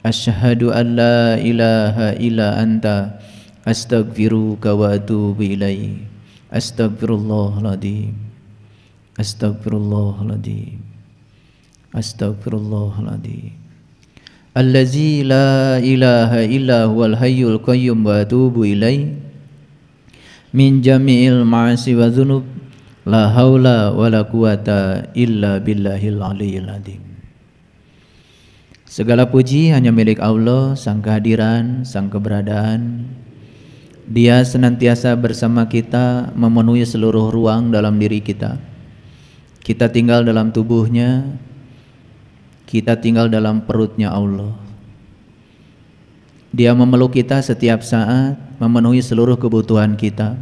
Asyhadu an la ilaha illa anta astaghfiruka wa atubu ilaik. Astagfirullahaladzim. Astagfirullahaladzim. Astagfirullahaladzim. Allazi la ilaha illa huwal hayyul qayyum wa atubu ilaih. Min jami'il ma'asi wa dhunub. La haula wa la quwata illa billahil aliyyil azim. Segala puji hanya milik Allah, Sang kehadiran, Sang keberadaan. Dia senantiasa bersama kita, memenuhi seluruh ruang dalam diri kita. Kita tinggal dalam tubuhnya, kita tinggal dalam perutnya Allah. Dia memeluk kita setiap saat, memenuhi seluruh kebutuhan kita,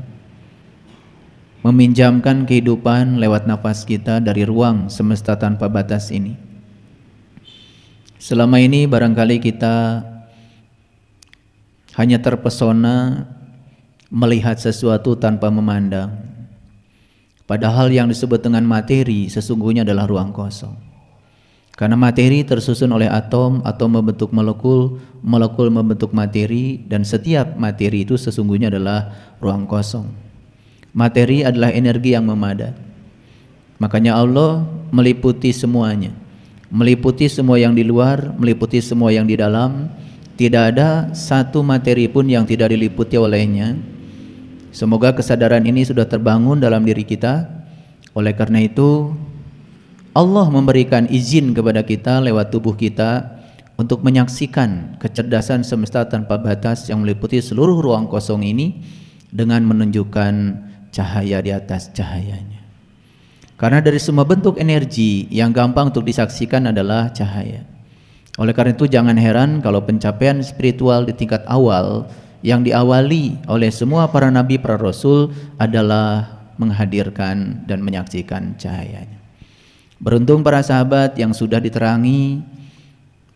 meminjamkan kehidupan lewat nafas kita dari ruang semesta tanpa batas ini. Selama ini barangkali kita hanya terpesona melihat sesuatu tanpa memandang. Padahal yang disebut dengan materi sesungguhnya adalah ruang kosong. Karena materi tersusun oleh atom, atom membentuk molekul, molekul membentuk materi, dan setiap materi itu sesungguhnya adalah ruang kosong. Materi adalah energi yang memadat. Makanya Allah meliputi semuanya, meliputi semua yang di luar, meliputi semua yang di dalam. Tidak ada satu materi pun yang tidak diliputi olehnya. Semoga kesadaran ini sudah terbangun dalam diri kita. Oleh karena itu Allah memberikan izin kepada kita lewat tubuh kita untuk menyaksikan kecerdasan semesta tanpa batas yang meliputi seluruh ruang kosong ini dengan menunjukkan cahaya di atas cahayanya. Karena dari semua bentuk energi yang gampang untuk disaksikan adalah cahaya. Oleh karena itu jangan heran kalau pencapaian spiritual di tingkat awal yang diawali oleh semua para nabi, para rasul adalah menghadirkan dan menyaksikan cahayanya. Beruntung para sahabat yang sudah diterangi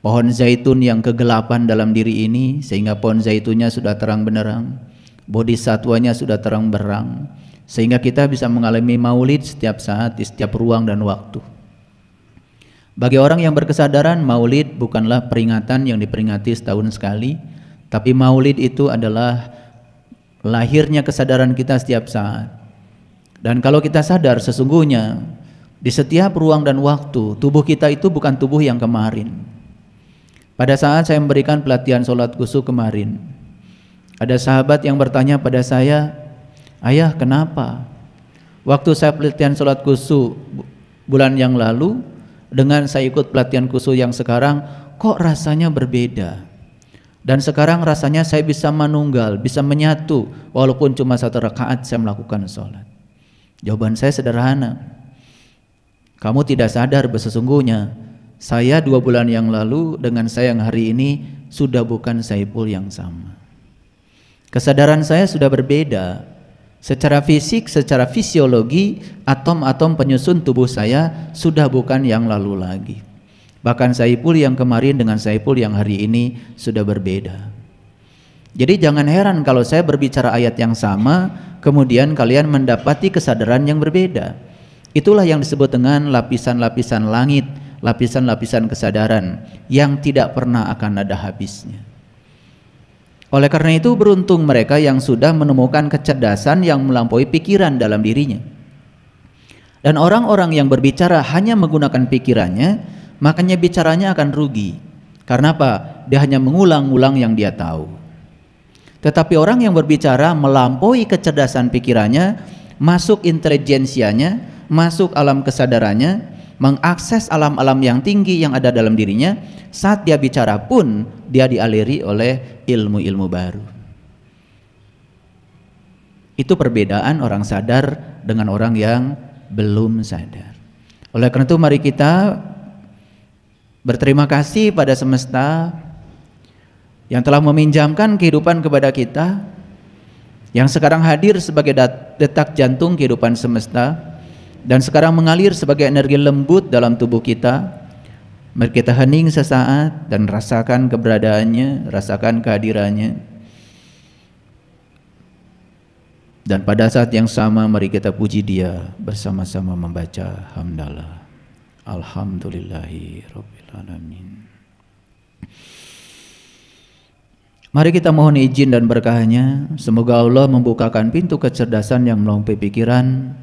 pohon zaitun yang kegelapan dalam diri ini, sehingga pohon zaitunnya sudah terang benderang, bodhisatwanya sudah terang berang, sehingga kita bisa mengalami maulid setiap saat di setiap ruang dan waktu. Bagi orang yang berkesadaran, maulid bukanlah peringatan yang diperingati setahun sekali, tapi maulid itu adalah lahirnya kesadaran kita setiap saat. Dan kalau kita sadar sesungguhnya di setiap ruang dan waktu, tubuh kita itu bukan tubuh yang kemarin. Pada saat saya memberikan pelatihan sholat khusyuk kemarin, ada sahabat yang bertanya pada saya, "Ayah, kenapa waktu saya pelatihan sholat khusyuk bulan yang lalu dengan saya ikut pelatihan khusyuk yang sekarang kok rasanya berbeda? Dan sekarang rasanya saya bisa menunggal, bisa menyatu walaupun cuma 1 rakaat saya melakukan sholat." Jawaban saya sederhana. Kamu tidak sadar bahwa sesungguhnya saya 2 bulan yang lalu dengan saya yang hari ini sudah bukan Saiful yang sama. Kesadaran saya sudah berbeda. Secara fisik, secara fisiologi, atom-atom penyusun tubuh saya sudah bukan yang lalu lagi. Bahkan Saiful yang kemarin dengan Saiful yang hari ini sudah berbeda. Jadi jangan heran kalau saya berbicara ayat yang sama, kemudian kalian mendapati kesadaran yang berbeda. Itulah yang disebut dengan lapisan-lapisan langit, lapisan-lapisan kesadaran yang tidak pernah akan ada habisnya. Oleh karena itu beruntung mereka yang sudah menemukan kecerdasan yang melampaui pikiran dalam dirinya. Dan orang-orang yang berbicara hanya menggunakan pikirannya, makanya bicaranya akan rugi. Karena apa? Dia hanya mengulang-ulang yang dia tahu. Tetapi orang yang berbicara melampaui kecerdasan pikirannya, masuk intelijensianya, masuk alam kesadarannya, mengakses alam-alam yang tinggi yang ada dalam dirinya. Saat dia bicara pun dia dialiri oleh ilmu-ilmu baru. Itu perbedaan orang sadar dengan orang yang belum sadar. Oleh karena itu mari kita berterima kasih pada semesta yang telah meminjamkan kehidupan kepada kita, yang sekarang hadir sebagai detak jantung kehidupan semesta dan sekarang mengalir sebagai energi lembut dalam tubuh kita. Mari kita hening sesaat dan rasakan keberadaannya, rasakan kehadirannya. Dan pada saat yang sama mari kita puji dia bersama-sama membaca hamdalah. Alhamdulillahi rabbil alamin. Mari kita mohon izin dan berkahnya, semoga Allah membukakan pintu kecerdasan yang melampaui pikiran,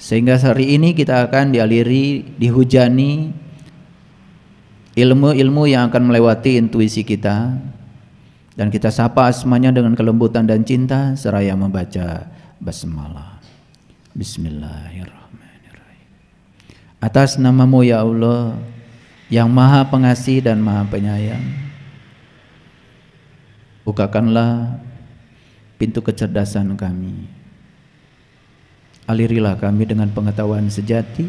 sehingga hari ini kita akan dialiri, dihujani ilmu-ilmu yang akan melewati intuisi kita, dan kita sapa asmanya dengan kelembutan dan cinta seraya membaca basmalah. Bismillahirrahmanirrahim. Atas namamu ya Allah yang maha pengasih dan maha penyayang, bukakanlah pintu kecerdasan kami, alirilah kami dengan pengetahuan sejati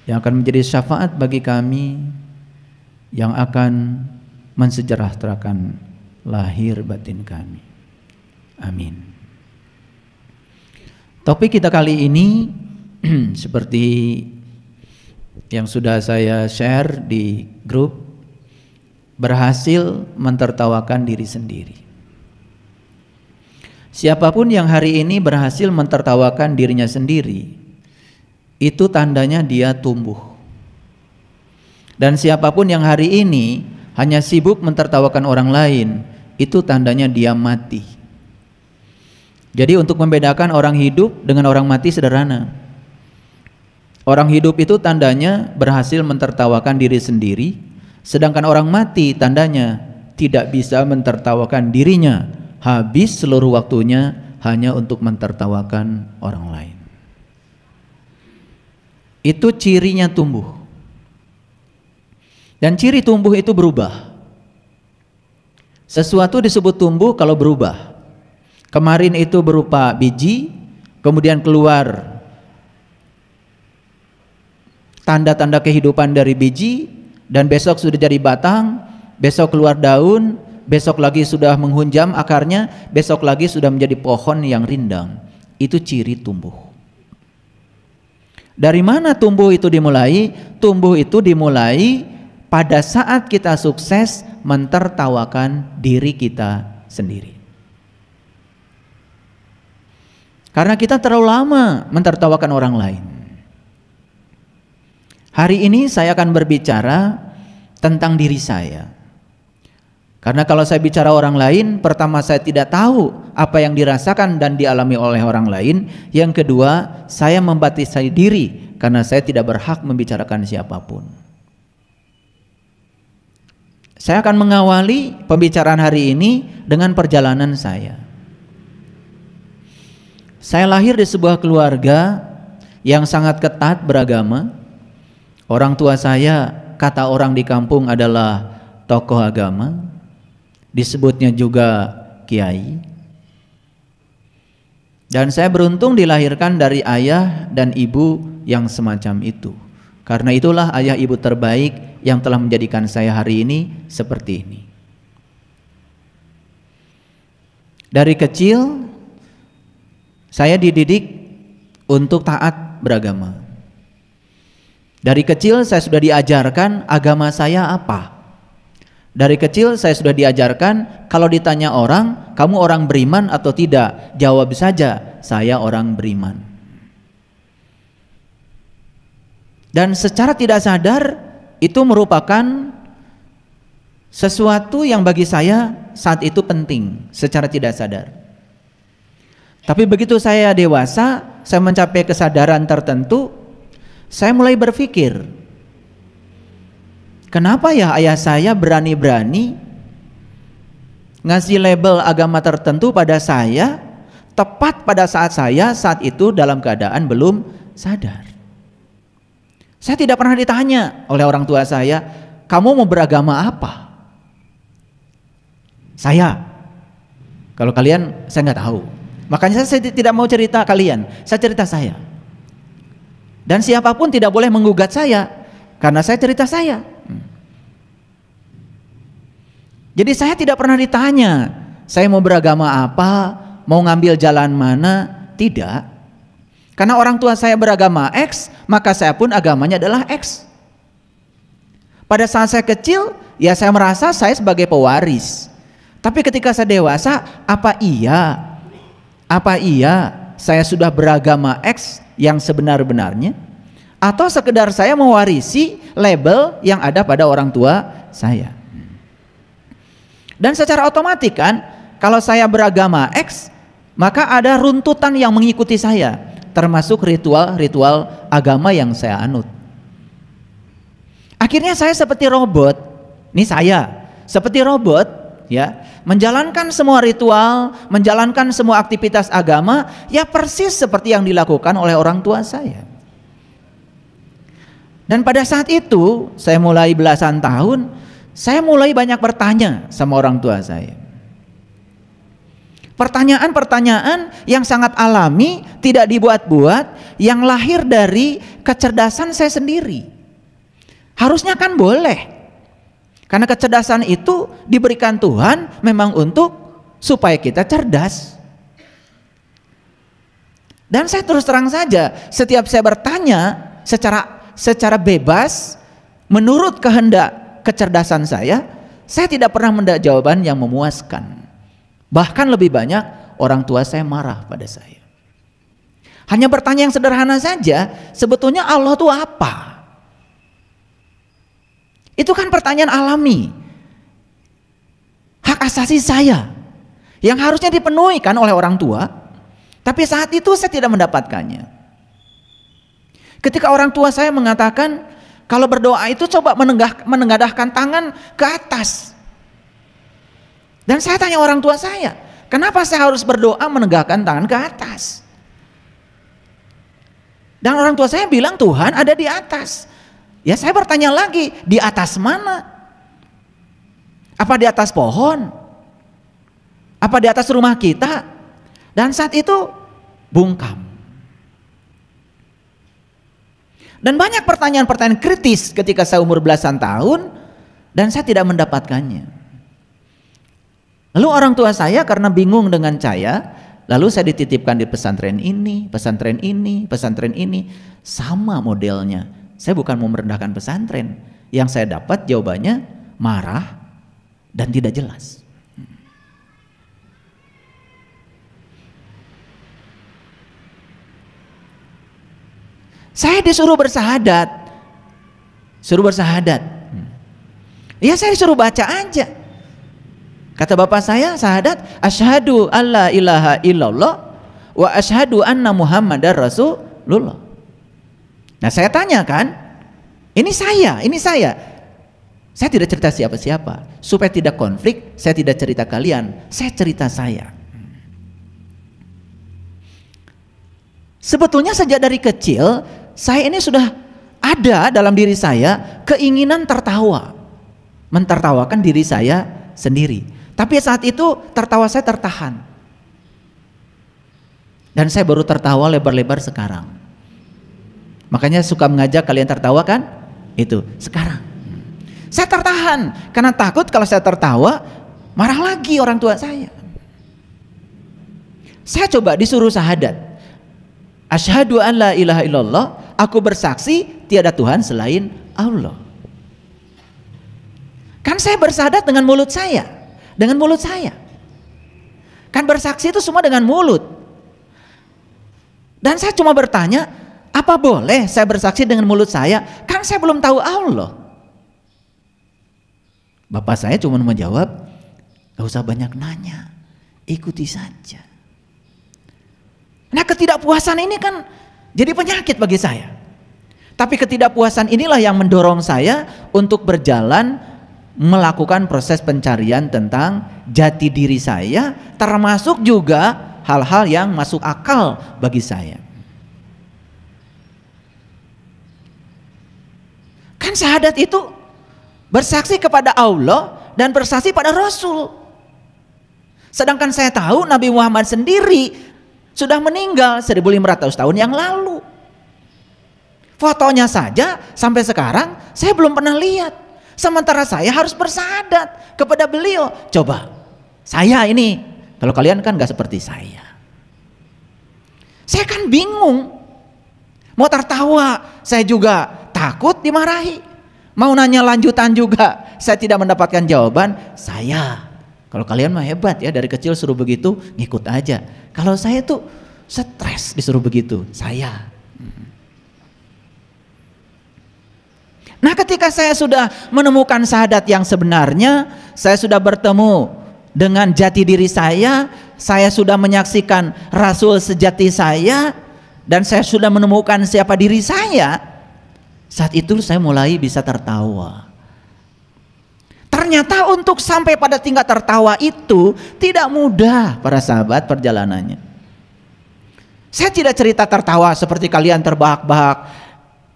yang akan menjadi syafaat bagi kami, yang akan mensejahterakan lahir batin kami. Amin. Topik kita kali ini seperti yang sudah saya share di grup, berhasil mentertawakan diri sendiri. Siapapun yang hari ini berhasil mentertawakan dirinya sendiri, itu tandanya dia tumbuh. Dan siapapun yang hari ini hanya sibuk mentertawakan orang lain, itu tandanya dia mati. Jadi untuk membedakan orang hidup dengan orang mati sederhana. Orang hidup itu tandanya berhasil mentertawakan diri sendiri, sedangkan orang mati tandanya tidak bisa mentertawakan dirinya, habis seluruh waktunya hanya untuk mentertawakan orang lain. Itu cirinya tumbuh. Dan ciri tumbuh itu berubah. Sesuatu disebut tumbuh kalau berubah. Kemarin itu berupa biji, kemudian keluar tanda-tanda kehidupan dari biji, dan besok sudah jadi batang, besok keluar daun, besok lagi sudah menghunjam akarnya, besok lagi sudah menjadi pohon yang rindang. Itu ciri tumbuh. Dari mana tumbuh itu dimulai? Tumbuh itu dimulai pada saat kita sukses mentertawakan diri kita sendiri. Karena kita terlalu lama mentertawakan orang lain. Hari ini saya akan berbicara tentang diri saya. Karena kalau saya bicara orang lain, pertama saya tidak tahu apa yang dirasakan dan dialami oleh orang lain. Yang kedua, saya membatasi diri karena saya tidak berhak membicarakan siapapun. Saya akan mengawali pembicaraan hari ini dengan perjalanan saya. Saya lahir di sebuah keluarga yang sangat ketat beragama. Orang tua saya, kata orang di kampung, adalah tokoh agama, disebutnya juga kiai. Dan saya beruntung dilahirkan dari ayah dan ibu yang semacam itu. Karena itulah ayah ibu terbaik yang telah menjadikan saya hari ini seperti ini. Dari kecil saya dididik untuk taat beragama. Dari kecil saya sudah diajarkan agama saya apa. Dari kecil saya sudah diajarkan kalau ditanya orang, kamu orang beriman atau tidak? Jawab saja, saya orang beriman. Dan secara tidak sadar itu merupakan sesuatu yang bagi saya saat itu penting, secara tidak sadar. Tapi begitu saya dewasa, saya mencapai kesadaran tertentu, saya mulai berpikir, kenapa ya ayah saya berani-berani ngasih label agama tertentu pada saya, tepat pada saat saya saat itu dalam keadaan belum sadar. Saya tidak pernah ditanya oleh orang tua saya, kamu mau beragama apa? Saya, kalau kalian saya nggak tahu. Makanya saya tidak mau cerita kalian, saya cerita saya. Dan siapapun tidak boleh menggugat saya, karena saya cerita saya. Jadi saya tidak pernah ditanya, saya mau beragama apa, mau ngambil jalan mana, tidak. Karena orang tua saya beragama X, maka saya pun agamanya adalah X. Pada saat saya kecil, ya saya merasa saya sebagai pewaris. Tapi ketika saya dewasa, apa iya saya sudah beragama X yang sebenar-benarnya, atau sekedar saya mewarisi label yang ada pada orang tua saya? Dan secara otomatis kan, kalau saya beragama X, maka ada runtutan yang mengikuti saya, termasuk ritual-ritual agama yang saya anut. Akhirnya saya seperti robot, ini saya seperti robot ya, menjalankan semua ritual, menjalankan semua aktivitas agama ya persis seperti yang dilakukan oleh orang tua saya. Dan pada saat itu saya mulai belasan tahun, saya mulai banyak bertanya sama orang tua saya. Pertanyaan-pertanyaan yang sangat alami, tidak dibuat-buat, yang lahir dari kecerdasan saya sendiri. Harusnya kan boleh. Karena kecerdasan itu diberikan Tuhan memang untuk supaya kita cerdas. Dan saya terus terang saja, setiap saya bertanya secara bebas menurut kehendak kecerdasan saya tidak pernah mendapat jawaban yang memuaskan. Bahkan lebih banyak orang tua saya marah pada saya. Hanya bertanya yang sederhana saja, sebetulnya Allah itu apa? Itu kan pertanyaan alami, hak asasi saya yang harusnya dipenuhi kan oleh orang tua, tapi saat itu saya tidak mendapatkannya. Ketika orang tua saya mengatakan kalau berdoa itu coba menengadahkan tangan ke atas, dan saya tanya orang tua saya, kenapa saya harus berdoa menegakkan tangan ke atas? Dan orang tua saya bilang Tuhan ada di atas. Ya saya bertanya lagi, di atas mana? Apa di atas pohon? Apa di atas rumah kita? Dan saat itu bungkam. Dan banyak pertanyaan-pertanyaan kritis ketika saya umur belasan tahun dan saya tidak mendapatkannya. Lalu orang tua saya karena bingung dengan saya, lalu saya dititipkan di pesantren ini, pesantren ini, pesantren ini, sama modelnya. Saya bukan mau merendahkan pesantren, yang saya dapat jawabannya marah dan tidak jelas. Saya disuruh bersahadat, ya saya disuruh baca aja. Kata bapak saya, sahadat, asyhadu alla ilaha illallah wa asyhadu anna muhammadar rasulullah. Nah saya tanya kan, ini saya. Saya tidak cerita siapa-siapa, supaya tidak konflik, saya tidak cerita kalian, saya cerita saya. Sebetulnya sejak dari kecil, saya ini sudah ada dalam diri saya keinginan tertawa, mentertawakan diri saya sendiri. Tapi saat itu tertawa saya tertahan. Dan saya baru tertawa lebar-lebar sekarang. Makanya suka mengajak kalian tertawa kan? Itu sekarang. Saya tertahan karena takut kalau saya tertawa marah lagi orang tua saya. Saya coba disuruh syahadat. Asyhadu an la ilaha illallah, aku bersaksi tiada Tuhan selain Allah. Kan saya bersyahadat dengan mulut saya. Kan bersaksi itu semua dengan mulut. Dan saya cuma bertanya, apa boleh saya bersaksi dengan mulut saya? Kan saya belum tahu Allah. Bapak saya cuma menjawab, gak usah banyak nanya, ikuti saja. Nah ketidakpuasan ini kan jadi penyakit bagi saya. Tapi ketidakpuasan inilah yang mendorong saya untuk berjalan melakukan proses pencarian tentang jati diri saya, termasuk juga hal-hal yang masuk akal bagi saya. Kan syahadat itu bersaksi kepada Allah dan bersaksi pada Rasul. Sedangkan saya tahu Nabi Muhammad sendiri sudah meninggal 1500 tahun yang lalu. Fotonya saja sampai sekarang saya belum pernah lihat. Sementara saya harus bersyahadat kepada beliau. Coba saya ini, kalau kalian kan gak seperti saya. Saya kan bingung. Mau tertawa saya juga takut dimarahi. Mau nanya lanjutan juga saya tidak mendapatkan jawaban. Saya, kalau kalian mah hebat ya, dari kecil suruh begitu ngikut aja. Kalau saya tuh stres disuruh begitu. Saya Nah, ketika saya sudah menemukan syahadat yang sebenarnya, saya sudah bertemu dengan jati diri saya sudah menyaksikan Rasul sejati saya, dan saya sudah menemukan siapa diri saya. Saat itu saya mulai bisa tertawa. Ternyata untuk sampai pada tingkat tertawa itu tidak mudah para sahabat perjalanannya. Saya tidak cerita tertawa seperti kalian terbahak-bahak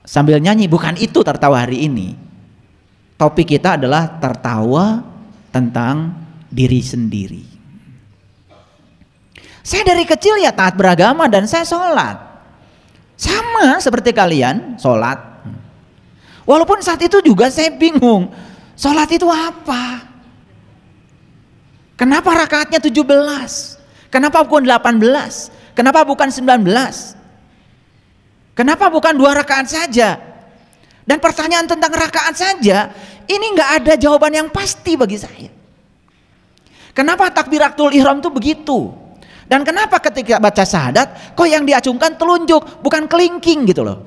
sambil nyanyi, bukan itu tertawa hari ini. Topik kita adalah tertawa tentang diri sendiri. Saya dari kecil ya taat beragama dan saya sholat. Sama seperti kalian, sholat. Walaupun saat itu juga saya bingung, sholat itu apa? Kenapa rakaatnya 17? Kenapa bukan 18? Kenapa bukan 19? Kenapa bukan 2 rakaat saja? Dan pertanyaan tentang rakaat saja, ini nggak ada jawaban yang pasti bagi saya. Kenapa takbiratul ihram itu begitu? Dan kenapa ketika baca syahadat, kok yang diacungkan telunjuk, bukan kelingking gitu loh?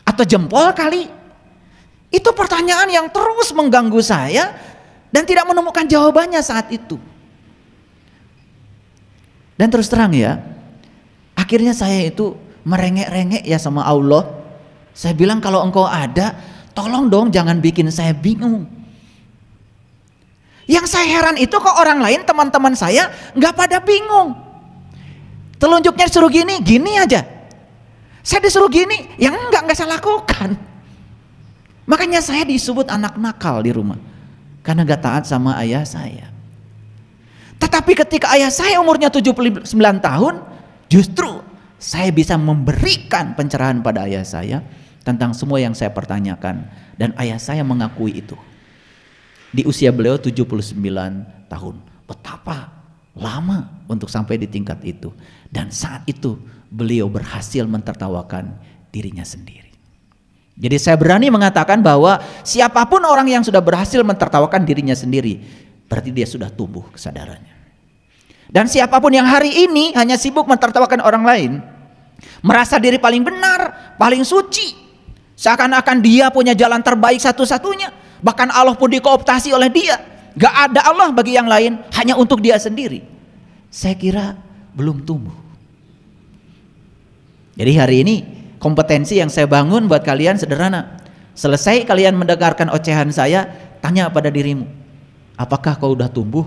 Atau jempol kali? Itu pertanyaan yang terus mengganggu saya dan tidak menemukan jawabannya saat itu. Dan terus terang ya, akhirnya saya itu merengek-rengek ya sama Allah. Saya bilang, kalau engkau ada, tolong dong jangan bikin saya bingung. Yang saya heran itu kok orang lain, teman-teman saya nggak pada bingung. Telunjuknya disuruh gini, gini aja. Saya disuruh gini, yang nggak saya lakukan. Makanya saya disebut anak nakal di rumah, karena nggak taat sama ayah saya. Tetapi ketika ayah saya umurnya 79 tahun, justru saya bisa memberikan pencerahan pada ayah saya tentang semua yang saya pertanyakan, dan ayah saya mengakui itu. Di usia beliau 79 tahun. Betapa lama untuk sampai di tingkat itu. Dan saat itu beliau berhasil mentertawakan dirinya sendiri. Jadi saya berani mengatakan bahwa siapapun orang yang sudah berhasil mentertawakan dirinya sendiri, berarti dia sudah tumbuh kesadarannya. Dan siapapun yang hari ini hanya sibuk mentertawakan orang lain, merasa diri paling benar, paling suci, seakan-akan dia punya jalan terbaik satu-satunya, bahkan Allah pun dikooptasi oleh dia, gak ada Allah bagi yang lain, hanya untuk dia sendiri, saya kira belum tumbuh. Jadi hari ini kompetensi yang saya bangun buat kalian sederhana. Selesai kalian mendengarkan ocehan saya, tanya pada dirimu, apakah kau udah tumbuh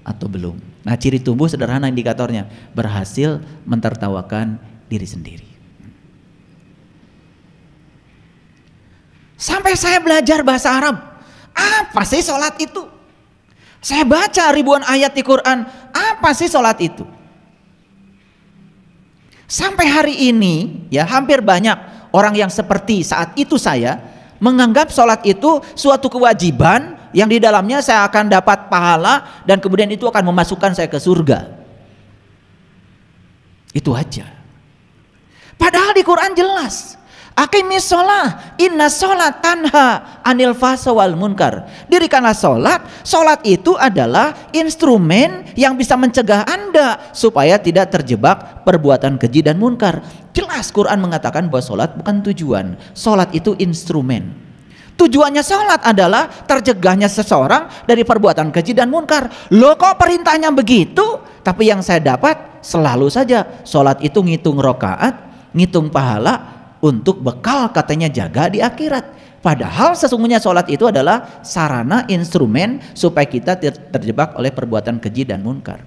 atau belum? Nah, ciri tumbuh sederhana indikatornya, berhasil mentertawakan diri sendiri. Sampai saya belajar bahasa Arab, apa sih sholat itu? Saya baca ribuan ayat di Quran, apa sih sholat itu? Sampai hari ini ya hampir banyak orang yang seperti saat itu saya menganggap sholat itu suatu kewajiban yang di dalamnya saya akan dapat pahala dan kemudian itu akan memasukkan saya ke surga. Itu aja. Padahal di Quran jelas, aqimis sholah, inna sholat tanha anil fahsya wal munkar. Dirikanlah sholat. Sholat itu adalah instrumen yang bisa mencegah Anda supaya tidak terjebak perbuatan keji dan munkar. Jelas Quran mengatakan bahwa sholat bukan tujuan. Sholat itu instrumen. Tujuannya sholat adalah tercegahnya seseorang dari perbuatan keji dan munkar. Loh, kok perintahnya begitu? Tapi yang saya dapat selalu saja sholat itu ngitung rokaat, ngitung pahala untuk bekal katanya jaga di akhirat. Padahal sesungguhnya sholat itu adalah sarana instrumen supaya kita terjebak oleh perbuatan keji dan munkar.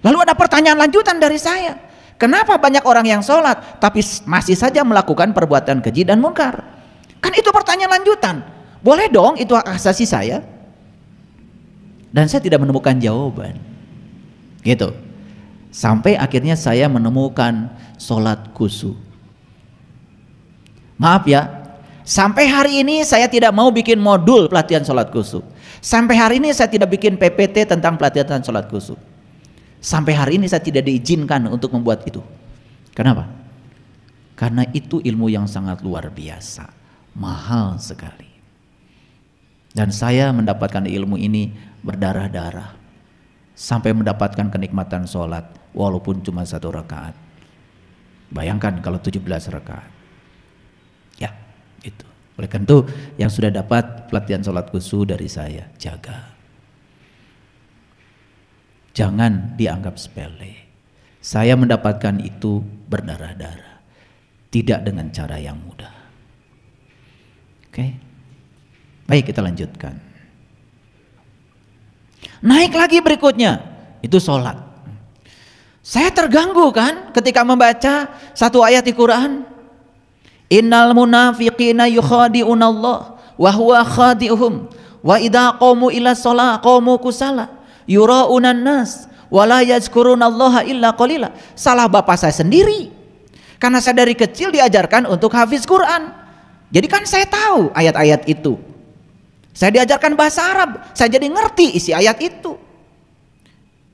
Lalu ada pertanyaan lanjutan dari saya. Kenapa banyak orang yang sholat tapi masih saja melakukan perbuatan keji dan munkar? Kan itu pertanyaan lanjutan. Boleh dong itu hak asasi saya. Dan saya tidak menemukan jawaban. Gitu. Sampai akhirnya saya menemukan sholat khusyuk. Maaf ya, sampai hari ini saya tidak mau bikin modul pelatihan sholat khusyuk. Sampai hari ini saya tidak bikin PPT tentang pelatihan sholat khusyuk. Sampai hari ini saya tidak diizinkan untuk membuat itu. Kenapa? Karena itu ilmu yang sangat luar biasa, mahal sekali. Dan saya mendapatkan ilmu ini berdarah-darah sampai mendapatkan kenikmatan sholat walaupun cuma 1 rakaat. Bayangkan kalau 17 rakaat. Ya, itu. Oleh karena itu yang sudah dapat pelatihan sholat khusyuk dari saya, jaga. Jangan dianggap sepele. Saya mendapatkan itu berdarah-darah, tidak dengan cara yang mudah. Oke, baik, kita lanjutkan. Naik lagi berikutnya, itu sholat. Saya terganggu kan ketika membaca satu ayat di Quran. Innal munafiqina yukhadi'unallah wa huwa khadi'uhum wa idza qamu ila shalah qamu kusala yura'unan nas wa la yazkurunallaha illa qalila. Salah bapak saya sendiri. Karena saya dari kecil diajarkan untuk hafiz Quran. Jadi kan saya tahu ayat-ayat itu. Saya diajarkan bahasa Arab, saya jadi ngerti isi ayat itu.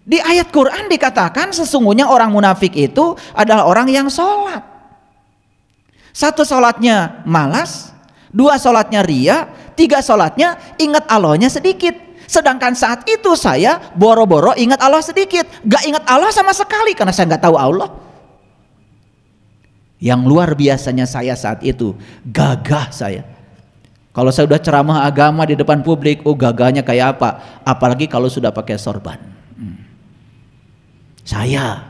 Di ayat Quran dikatakan sesungguhnya orang munafik itu adalah orang yang sholat. Satu sholatnya malas, dua sholatnya ria, tiga sholatnya ingat Allahnya sedikit. Sedangkan saat itu saya boro-boro ingat Allah sedikit, gak ingat Allah sama sekali karena saya gak tahu Allah. Yang luar biasanya saya saat itu, gagah saya. Kalau saya udah ceramah agama di depan publik, oh gagahnya kayak apa? Apalagi kalau sudah pakai sorban. Saya.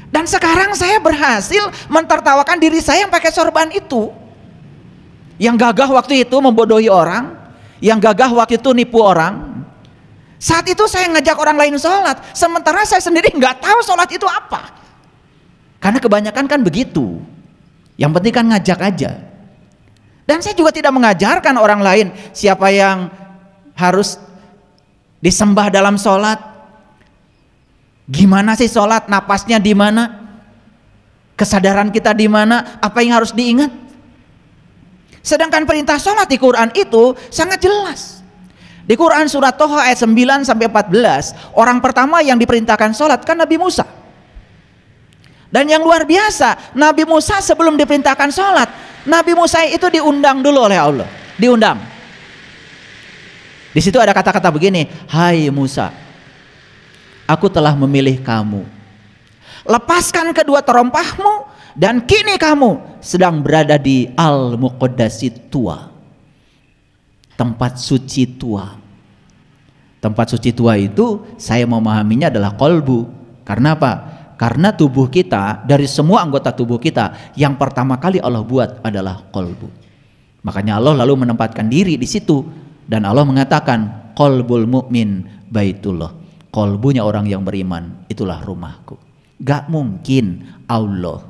Dan sekarang saya berhasil mentertawakan diri saya yang pakai sorban itu. Yang gagah waktu itu membodohi orang, yang gagah waktu itu nipu orang. Saat itu saya ngajak orang lain sholat, sementara saya sendiri nggak tahu sholat itu apa. Karena kebanyakan kan begitu. Yang penting kan ngajak aja. Dan saya juga tidak mengajarkan orang lain siapa yang harus disembah dalam sholat. Gimana sih sholat, napasnya di mana, kesadaran kita di mana, apa yang harus diingat. Sedangkan perintah sholat di Quran itu sangat jelas. Di Quran surat Toha ayat 9 sampai 14, orang pertama yang diperintahkan sholat kan Nabi Musa. Dan yang luar biasa, Nabi Musa sebelum diperintahkan sholat, Nabi Musa itu diundang dulu oleh Allah, diundang. Di situ ada kata-kata begini, hai Musa, aku telah memilih kamu. Lepaskan kedua terompahmu dan kini kamu sedang berada di Al-Muqaddasi Tua, tempat suci tua. Tempat suci tua itu saya memahaminya adalah kolbu. Karena apa? Karena tubuh kita, dari semua anggota tubuh kita, yang pertama kali Allah buat adalah kolbu. Makanya Allah lalu menempatkan diri di situ. Dan Allah mengatakan, qalbul mu'min baitullah. Kolbunya orang yang beriman, itulah rumahku. Gak mungkin Allah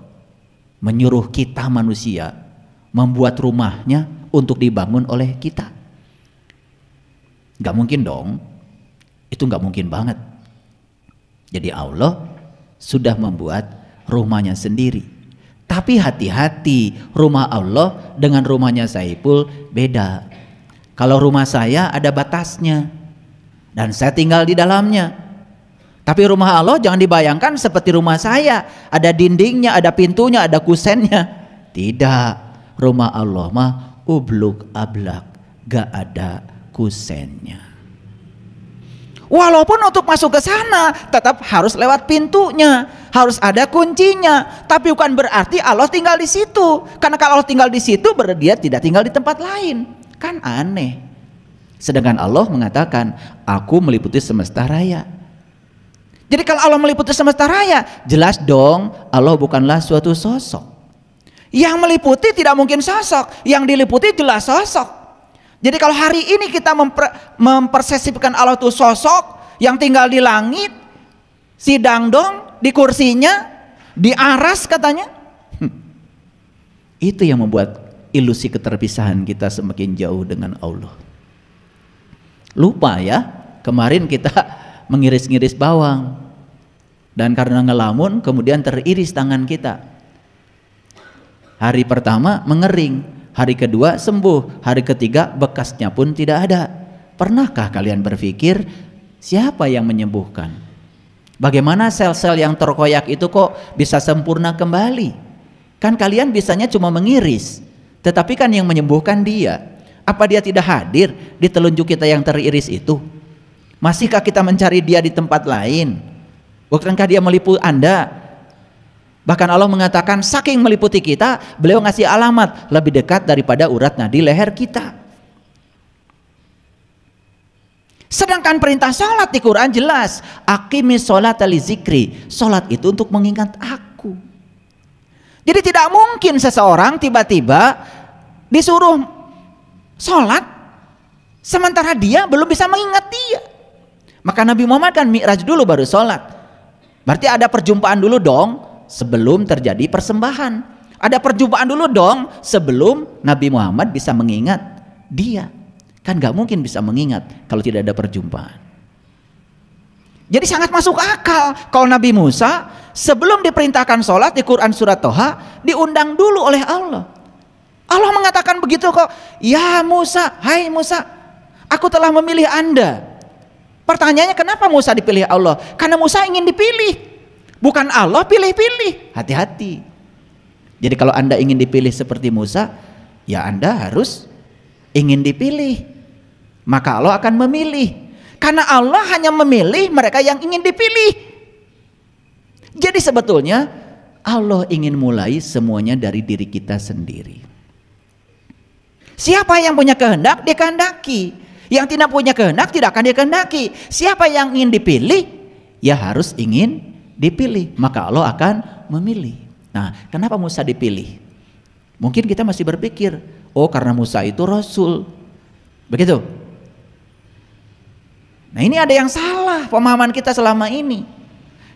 menyuruh kita manusia membuat rumahnya untuk dibangun oleh kita. Gak mungkin dong. Itu gak mungkin banget. Jadi Allah sudah membuat rumahnya sendiri. Tapi hati-hati, rumah Allah dengan rumahnya Saiful beda. Kalau rumah saya ada batasnya dan saya tinggal di dalamnya. Tapi rumah Allah jangan dibayangkan seperti rumah saya, ada dindingnya, ada pintunya, ada kusennya. Tidak, rumah Allah mah ubluk ablak, gak ada kusennya. Walaupun untuk masuk ke sana tetap harus lewat pintunya, harus ada kuncinya. Tapi bukan berarti Allah tinggal di situ. Karena kalau Allah tinggal di situ berarti dia tidak tinggal di tempat lain. Kan aneh. Sedangkan Allah mengatakan, aku meliputi semesta raya. Jadi kalau Allah meliputi semesta raya, jelas dong Allah bukanlah suatu sosok. Yang meliputi tidak mungkin sosok, yang diliputi jelas sosok. Jadi kalau hari ini kita mempersepsikan Allah itu sosok yang tinggal di langit, sidang dong di kursinya, di aras katanya, itu yang membuat ilusi keterpisahan kita semakin jauh dengan Allah. Lupa ya, kemarin kita mengiris-ngiris bawang dan karena ngelamun kemudian teriris tangan kita. Hari pertama mengering, hari kedua sembuh, hari ketiga bekasnya pun tidak ada. Pernahkah kalian berpikir siapa yang menyembuhkan? Bagaimana sel-sel yang terkoyak itu kok bisa sempurna kembali? Kan kalian bisanya cuma mengiris, tetapi kan yang menyembuhkan dia. Apa dia tidak hadir di telunjuk kita yang teriris itu? Masihkah kita mencari dia di tempat lain? Bukankah dia meliputi Anda Bahkan Allah mengatakan saking meliputi kita, beliau ngasih alamat lebih dekat daripada urat nadi leher kita. Sedangkan perintah sholat di Quran jelas, aqimis sholata li zikri, sholat itu untuk mengingat aku. Jadi tidak mungkin seseorang tiba-tiba disuruh sholat sementara dia belum bisa mengingat dia. Maka Nabi Muhammad kan mi'raj dulu baru sholat. Berarti ada perjumpaan dulu dong sebelum terjadi persembahan. Ada perjumpaan dulu dong sebelum Nabi Muhammad bisa mengingat dia. Kan gak mungkin bisa mengingat kalau tidak ada perjumpaan. Jadi sangat masuk akal kalau Nabi Musa sebelum diperintahkan sholat di Quran surat Toha diundang dulu oleh Allah. Allah mengatakan begitu kok, ya Musa, hai Musa, aku telah memilih Anda. Pertanyaannya kenapa Musa dipilih Allah? Karena Musa ingin dipilih, bukan Allah pilih-pilih. Hati-hati. Jadi kalau Anda ingin dipilih seperti Musa, ya Anda harus ingin dipilih. Maka Allah akan memilih. Karena Allah hanya memilih mereka yang ingin dipilih. Jadi sebetulnya Allah ingin mulai semuanya dari diri kita sendiri. Siapa yang punya kehendak dikehendaki. Yang tidak punya kehendak tidak akan dikehendaki. Siapa yang ingin dipilih ya harus ingin dipilih. Maka Allah akan memilih. Nah, kenapa Musa dipilih? Mungkin kita masih berpikir, oh karena Musa itu Rasul. Begitu. Nah, ini ada yang salah pemahaman kita selama ini.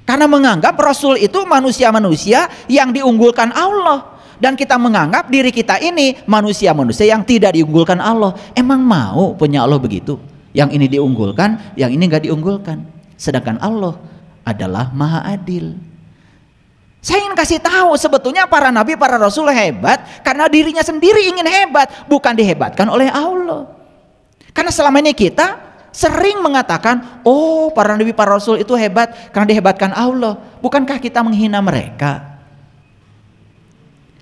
Karena menganggap Rasul itu manusia-manusia yang diunggulkan Allah. Dan kita menganggap diri kita ini manusia-manusia yang tidak diunggulkan Allah. Emang mau punya Allah begitu? Yang ini diunggulkan, yang ini nggak diunggulkan. Sedangkan Allah adalah Maha Adil. Saya ingin kasih tahu sebetulnya para nabi, para rasul hebat karena dirinya sendiri ingin hebat, bukan dihebatkan oleh Allah. Karena selama ini kita sering mengatakan, oh para nabi, para rasul itu hebat karena dihebatkan Allah. Bukankah kita menghina mereka?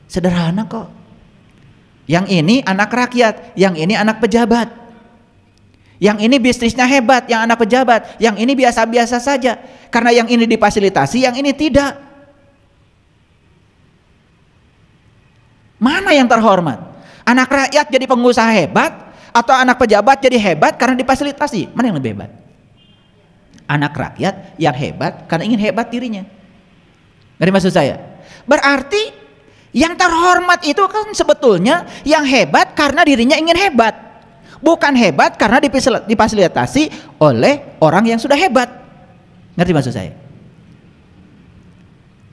Sederhana kok. Yang ini anak rakyat, yang ini anak pejabat. Yang ini bisnisnya hebat, yang anak pejabat. Yang ini biasa-biasa saja. Karena yang ini difasilitasi, yang ini tidak. Mana yang terhormat? Anak rakyat jadi pengusaha hebat atau anak pejabat jadi hebat karena difasilitasi? Mana yang lebih hebat? Anak rakyat yang hebat karena ingin hebat dirinya. Ngerti maksud saya? Berarti yang terhormat itu kan sebetulnya yang hebat karena dirinya ingin hebat, bukan hebat karena difasilitasi oleh orang yang sudah hebat. Ngerti maksud saya?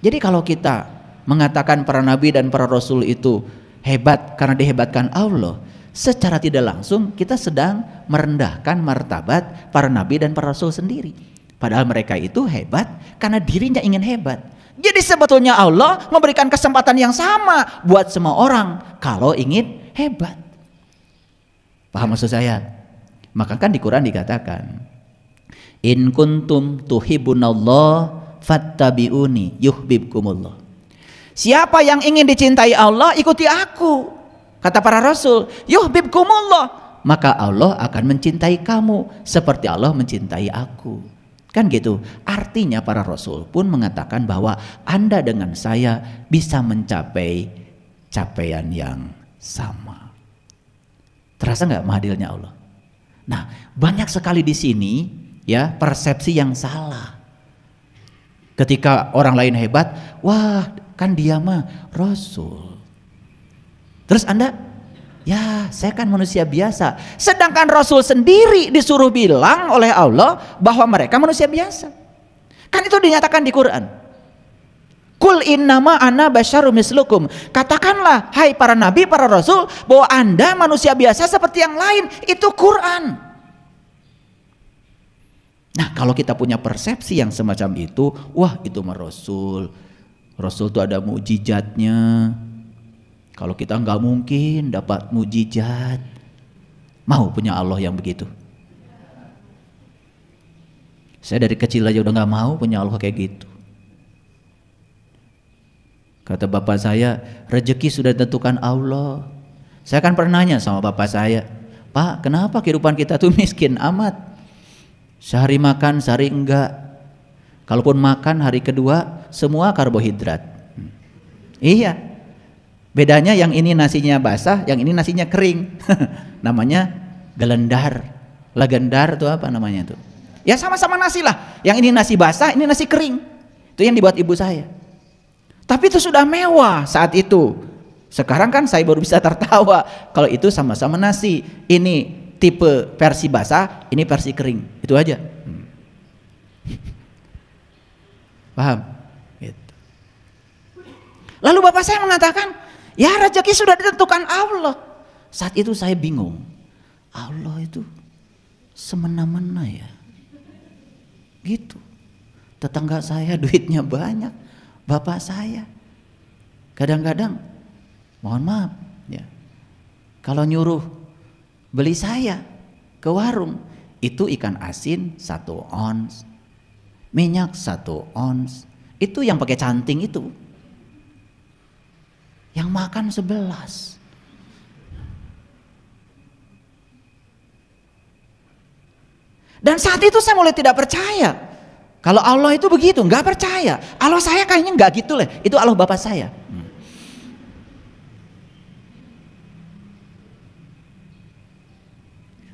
Jadi kalau kita mengatakan para nabi dan para rasul itu hebat karena dihebatkan Allah, secara tidak langsung kita sedang merendahkan martabat para nabi dan para rasul sendiri. Padahal mereka itu hebat karena dirinya ingin hebat. Jadi sebetulnya Allah memberikan kesempatan yang sama buat semua orang kalau ingin hebat. Paham maksud saya? Maka kan di Quran dikatakan, in kuntum tuhibbunallah fattabi'uni yuhibbukumullah. Siapa yang ingin dicintai Allah, ikuti aku. Kata para rasul, yuhibbukumullah, maka Allah akan mencintai kamu seperti Allah mencintai aku. Kan gitu. Artinya para rasul pun mengatakan bahwa Anda dengan saya bisa mencapai capaian yang sama. Terasa nggak mahadilnya Allah? Nah, banyak sekali di sini ya persepsi yang salah. Ketika orang lain hebat, wah kan dia mah rasul. Terus Anda, ya saya kan manusia biasa. Sedangkan Rasul sendiri disuruh bilang oleh Allah bahwa mereka manusia biasa. Kan itu dinyatakan di Quran. Kul innama ana basyarum mislukum. Katakanlah hai para nabi, para rasul bahwa Anda manusia biasa seperti yang lain. Itu Quran. Nah kalau kita punya persepsi yang semacam itu, wah itu mah Rasul. Rasul itu ada mukjizatnya. Kalau kita nggak mungkin dapat mujizat, mau punya Allah yang begitu. Saya dari kecil aja udah nggak mau punya Allah kayak gitu. Kata bapak saya, rezeki sudah ditentukan Allah. Saya kan pernah nanya sama bapak saya, Pak, kenapa kehidupan kita tuh miskin amat? Sehari makan, sehari enggak. Kalaupun makan hari kedua, semua karbohidrat. Iya. Bedanya yang ini nasinya basah, yang ini nasinya kering. Namanya gelendar. Legendar itu apa namanya tuh? Ya sama-sama nasi lah. Yang ini nasi basah, ini nasi kering. Itu yang dibuat ibu saya. Tapi itu sudah mewah saat itu. Sekarang kan saya baru bisa tertawa. Kalau itu sama-sama nasi. Ini tipe versi basah, ini versi kering. Itu aja. Paham? Gitu. Lalu bapak saya mengatakan, ya rezeki sudah ditentukan Allah. Saat itu saya bingung. Allah itu semena-mena ya. Gitu. Tetangga saya duitnya banyak. Bapak saya kadang-kadang, mohon maaf ya, kalau nyuruh beli saya ke warung, itu ikan asin 1 ons, minyak 1 ons, itu yang pakai canting itu, yang makan 11. Dan saat itu saya mulai tidak percaya kalau Allah itu begitu, nggak percaya. Allah saya kayaknya nggak gitu lah, itu Allah bapak saya.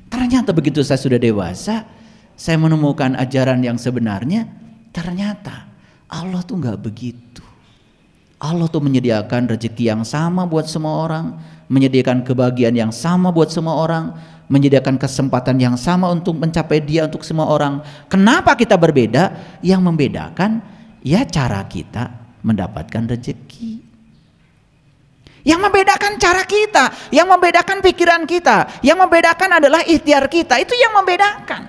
Ternyata begitu saya sudah dewasa, saya menemukan ajaran yang sebenarnya. Ternyata Allah tuh nggak begitu. Allah tuh menyediakan rezeki yang sama buat semua orang, menyediakan kebahagiaan yang sama buat semua orang, menyediakan kesempatan yang sama untuk mencapai dia untuk semua orang. Kenapa kita berbeda? Yang membedakan ya cara kita mendapatkan rezeki. Yang membedakan cara kita, yang membedakan pikiran kita, yang membedakan adalah ikhtiar kita. Itu yang membedakan.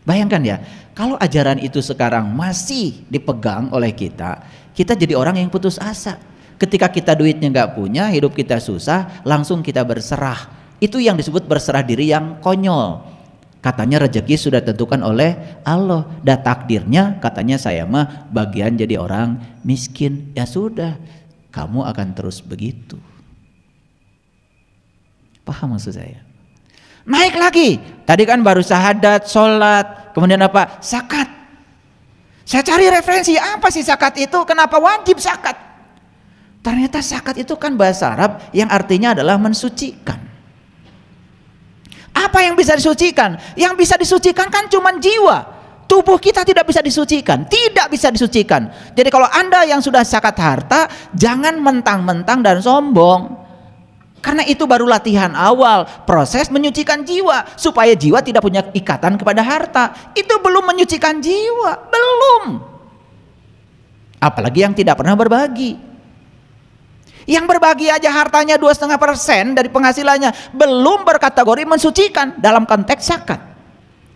Bayangkan ya, kalau ajaran itu sekarang masih dipegang oleh kita, kita jadi orang yang putus asa. Ketika kita duitnya nggak punya, hidup kita susah, langsung kita berserah. Itu yang disebut berserah diri yang konyol. Katanya rezeki sudah ditentukan oleh Allah, dan takdirnya katanya saya mah bagian jadi orang miskin. Ya sudah, kamu akan terus begitu. Paham maksud saya? Naik lagi, tadi kan baru syahadat, sholat, kemudian apa? Zakat. Saya cari referensi, apa sih zakat itu? Kenapa wajib zakat? Ternyata zakat itu kan bahasa Arab yang artinya adalah mensucikan. Apa yang bisa disucikan? Yang bisa disucikan kan cuma jiwa. Tubuh kita tidak bisa disucikan, tidak bisa disucikan. Jadi kalau Anda yang sudah zakat harta, jangan mentang-mentang dan sombong. Karena itu baru latihan awal, proses menyucikan jiwa, supaya jiwa tidak punya ikatan kepada harta. Itu belum menyucikan jiwa, belum. Apalagi yang tidak pernah berbagi. Yang berbagi aja hartanya 2,5% dari penghasilannya, belum berkategori mensucikan dalam konteks zakat.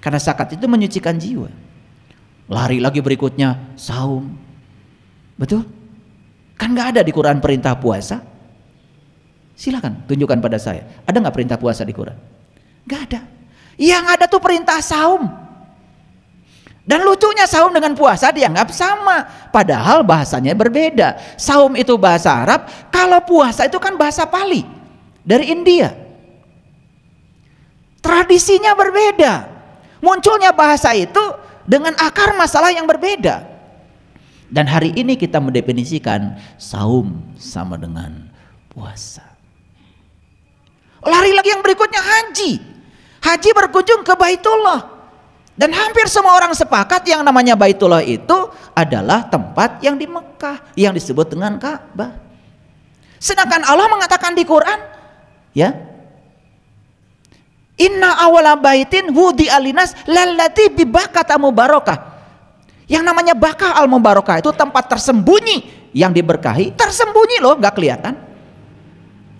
Karena zakat itu menyucikan jiwa. Lari lagi berikutnya, saum. Betul? Kan gak ada di Quran perintah puasa. Silakan tunjukkan pada saya, ada nggak perintah puasa di Quran? Nggak ada. Yang ada tuh perintah saum. Dan lucunya saum dengan puasa dianggap sama, padahal bahasanya berbeda. Saum itu bahasa Arab, kalau puasa itu kan bahasa Pali dari India. Tradisinya berbeda. Munculnya bahasa itu dengan akar masalah yang berbeda. Dan hari ini kita mendefinisikan saum sama dengan puasa. Lari lagi yang berikutnya haji. Haji berkunjung ke Baitullah. Dan hampir semua orang sepakat yang namanya Baitullah itu adalah tempat yang di Mekah, yang disebut dengan Ka'bah. Sedangkan Allah mengatakan di Quran, ya, Inna awala baitin wudi alinas lalati bibakata mubarakah. Yang namanya Bakah al Mubarakah itu tempat tersembunyi yang diberkahi, tersembunyi loh, nggak kelihatan.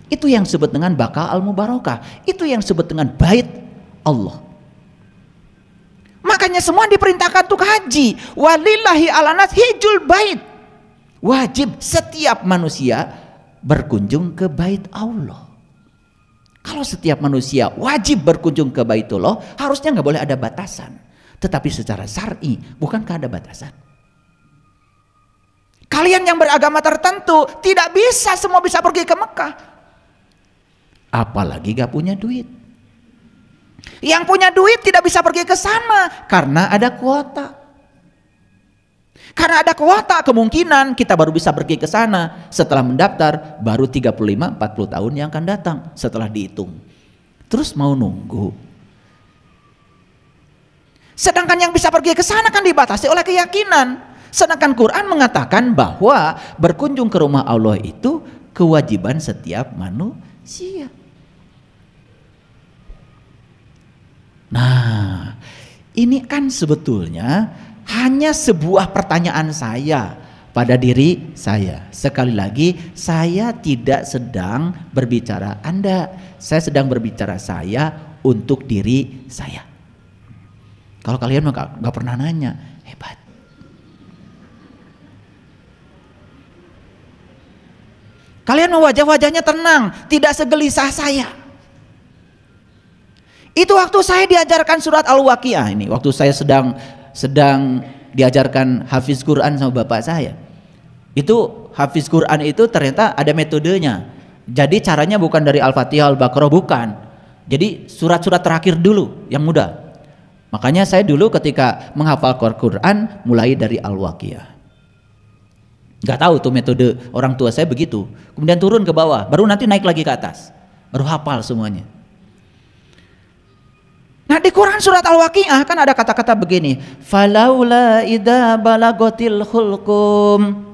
Itu yang disebut dengan Bakah al Mubarakah. Itu yang disebut dengan bait Allah. Makanya semua diperintahkan untuk haji. Walillahi alanas hijul bait. Wajib setiap manusia berkunjung ke bait Allah. Kalau setiap manusia wajib berkunjung ke Baitullah, harusnya nggak boleh ada batasan. Tetapi secara syar'i, bukankah ada batasan? Kalian yang beragama tertentu tidak bisa semua bisa pergi ke Mekah. Apalagi gak punya duit. Yang punya duit tidak bisa pergi ke sana karena ada kuota. Karena ada kuota, kemungkinan kita baru bisa pergi ke sana setelah mendaftar baru 35-40 tahun yang akan datang setelah dihitung. Terus mau nunggu. Sedangkan yang bisa pergi ke sana kan dibatasi oleh keyakinan. Sedangkan Quran mengatakan bahwa berkunjung ke rumah Allah itu kewajiban setiap manusia. Nah, ini kan sebetulnya hanya sebuah pertanyaan saya pada diri saya. Sekali lagi, saya tidak sedang berbicara Anda. Saya sedang berbicara saya untuk diri saya. Kalau kalian nggak pernah nanya, hebat. Kalian wajah-wajahnya tenang, tidak segelisah saya. Itu waktu saya diajarkan surat Al-Waqiah ini, waktu saya sedang diajarkan hafiz Quran sama bapak saya. Itu hafiz Quran itu ternyata ada metodenya. Jadi caranya bukan dari Al-Fatihah, Al-Baqarah, bukan. Jadi surat-surat terakhir dulu yang mudah. Makanya saya dulu ketika menghafal Quran mulai dari Al-Waqiah. Gak tahu tuh metode orang tua saya begitu. Kemudian turun ke bawah, baru nanti naik lagi ke atas. Baru hafal semuanya. Nah, di Quran surat Al-Waqiah kan ada kata-kata begini, falaula idza balagatil hulqum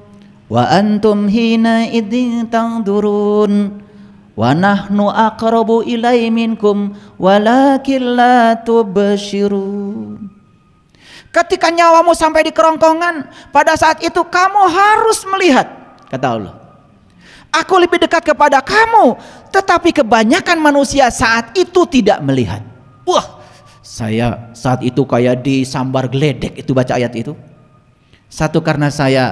wa antum hina idzin tanzurun wa nahnu aqrabu ilai minkum walakin la tubsyirun. Ketika nyawamu sampai di kerongkongan, pada saat itu kamu harus melihat, kata Allah. Aku lebih dekat kepada kamu, tetapi kebanyakan manusia saat itu tidak melihat. Wah, saya saat itu kayak disambar geledek itu baca ayat itu. Satu karena saya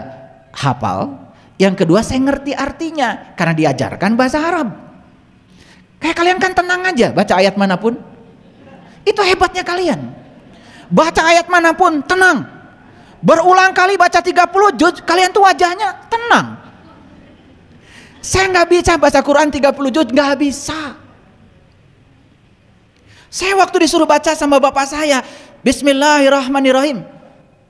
hafal, yang kedua saya ngerti artinya karena diajarkan bahasa Arab. Kayak kalian kan tenang aja baca ayat manapun. Itu hebatnya kalian. Baca ayat manapun tenang. Berulang kali baca 30 juz, kalian tuh wajahnya tenang. Saya nggak bisa baca Quran 30 juz, nggak bisa. Saya waktu disuruh baca sama bapak saya, Bismillahirrahmanirrahim.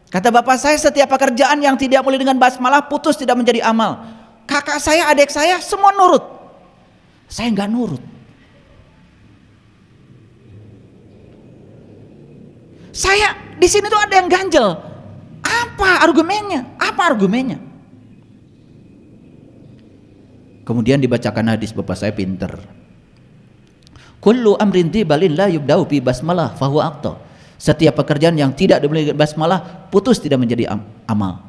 Kata bapak saya, setiap pekerjaan yang tidak mulai dengan basmalah putus, tidak menjadi amal. Kakak saya, adik saya, semua nurut. Saya nggak nurut. Saya di sini tuh ada yang ganjel. Apa argumennya? Apa argumennya? Kemudian dibacakan hadis, bapak saya pinter. Kullu amrin tibalin la yubda'u bi basmalah fahuwa aqta. Setiap pekerjaan yang tidak dimulai basmalah putus, tidak menjadi amal.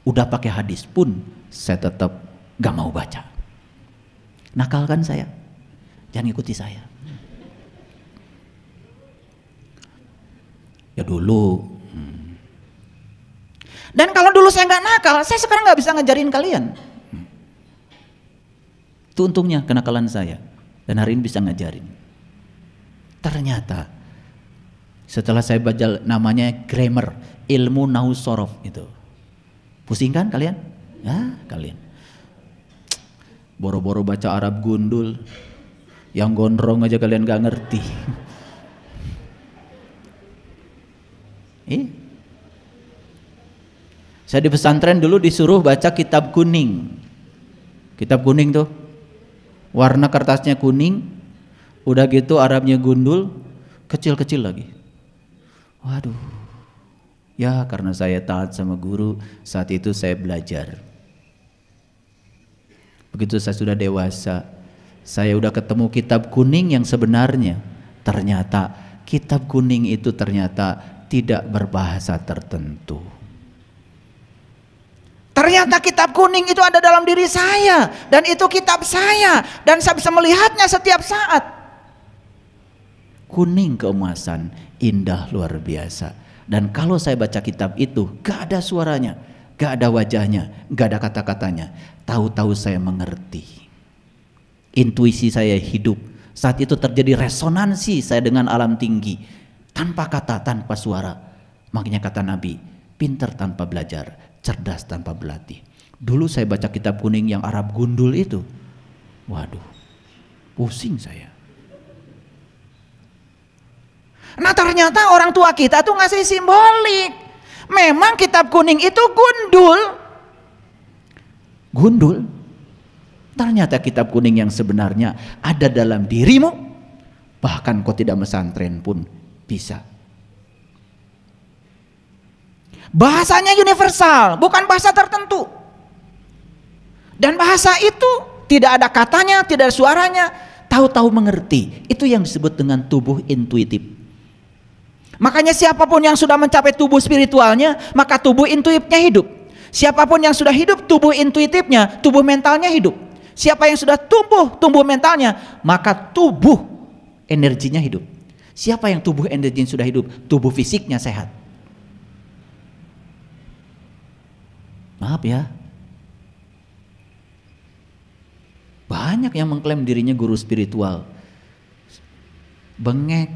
Udah pakai hadis pun saya tetap gak mau baca. Nakal kan saya? Jangan ikuti saya. Ya dulu. Dan kalau dulu saya nggak nakal, saya sekarang nggak bisa ngajarin kalian. Itu untungnya kenakalan saya. Dan hari ini bisa ngajarin. Ternyata setelah saya baca namanya grammar, ilmu nahwu sorof itu. Pusing kan kalian? Ya kalian. Boro-boro baca Arab gundul, yang gondrong aja kalian gak ngerti. Saya di pesantren dulu disuruh baca kitab kuning. Kitab kuning tuh warna kertasnya kuning, udah gitu Arabnya gundul, kecil-kecil lagi. Waduh. Ya karena saya taat sama guru, saat itu saya belajar. Begitu saya sudah dewasa, saya udah ketemu kitab kuning yang sebenarnya. Ternyata kitab kuning itu ternyata tidak berbahasa tertentu. Ternyata kitab kuning itu ada dalam diri saya, dan itu kitab saya, dan saya bisa melihatnya setiap saat. Kuning keemasan, indah luar biasa. Dan kalau saya baca kitab itu, gak ada suaranya, gak ada wajahnya, gak ada kata-katanya. Tahu-tahu saya mengerti. Intuisi saya hidup. Saat itu terjadi resonansi saya dengan alam tinggi. Tanpa kata, tanpa suara. Makanya kata Nabi, pintar tanpa belajar, cerdas tanpa berlatih. Dulu saya baca kitab kuning yang Arab gundul itu. Waduh, pusing saya. Nah ternyata orang tua kita tuh ngasih simbolik. Memang kitab kuning itu gundul. Gundul. Ternyata kitab kuning yang sebenarnya ada dalam dirimu. Bahkan kau tidak mesantren pun bisa. Bahasanya universal, bukan bahasa tertentu. Dan bahasa itu tidak ada katanya, tidak ada suaranya, tahu-tahu mengerti. Itu yang disebut dengan tubuh intuitif. Makanya siapapun yang sudah mencapai tubuh spiritualnya, maka tubuh intuitifnya hidup. Siapapun yang sudah hidup tubuh intuitifnya, tubuh mentalnya hidup. Siapa yang sudah tumbuh mentalnya, maka tubuh energinya hidup. Siapa yang tubuh energinya sudah hidup, tubuh fisiknya sehat. Maaf ya, banyak yang mengklaim dirinya guru spiritual, bengek.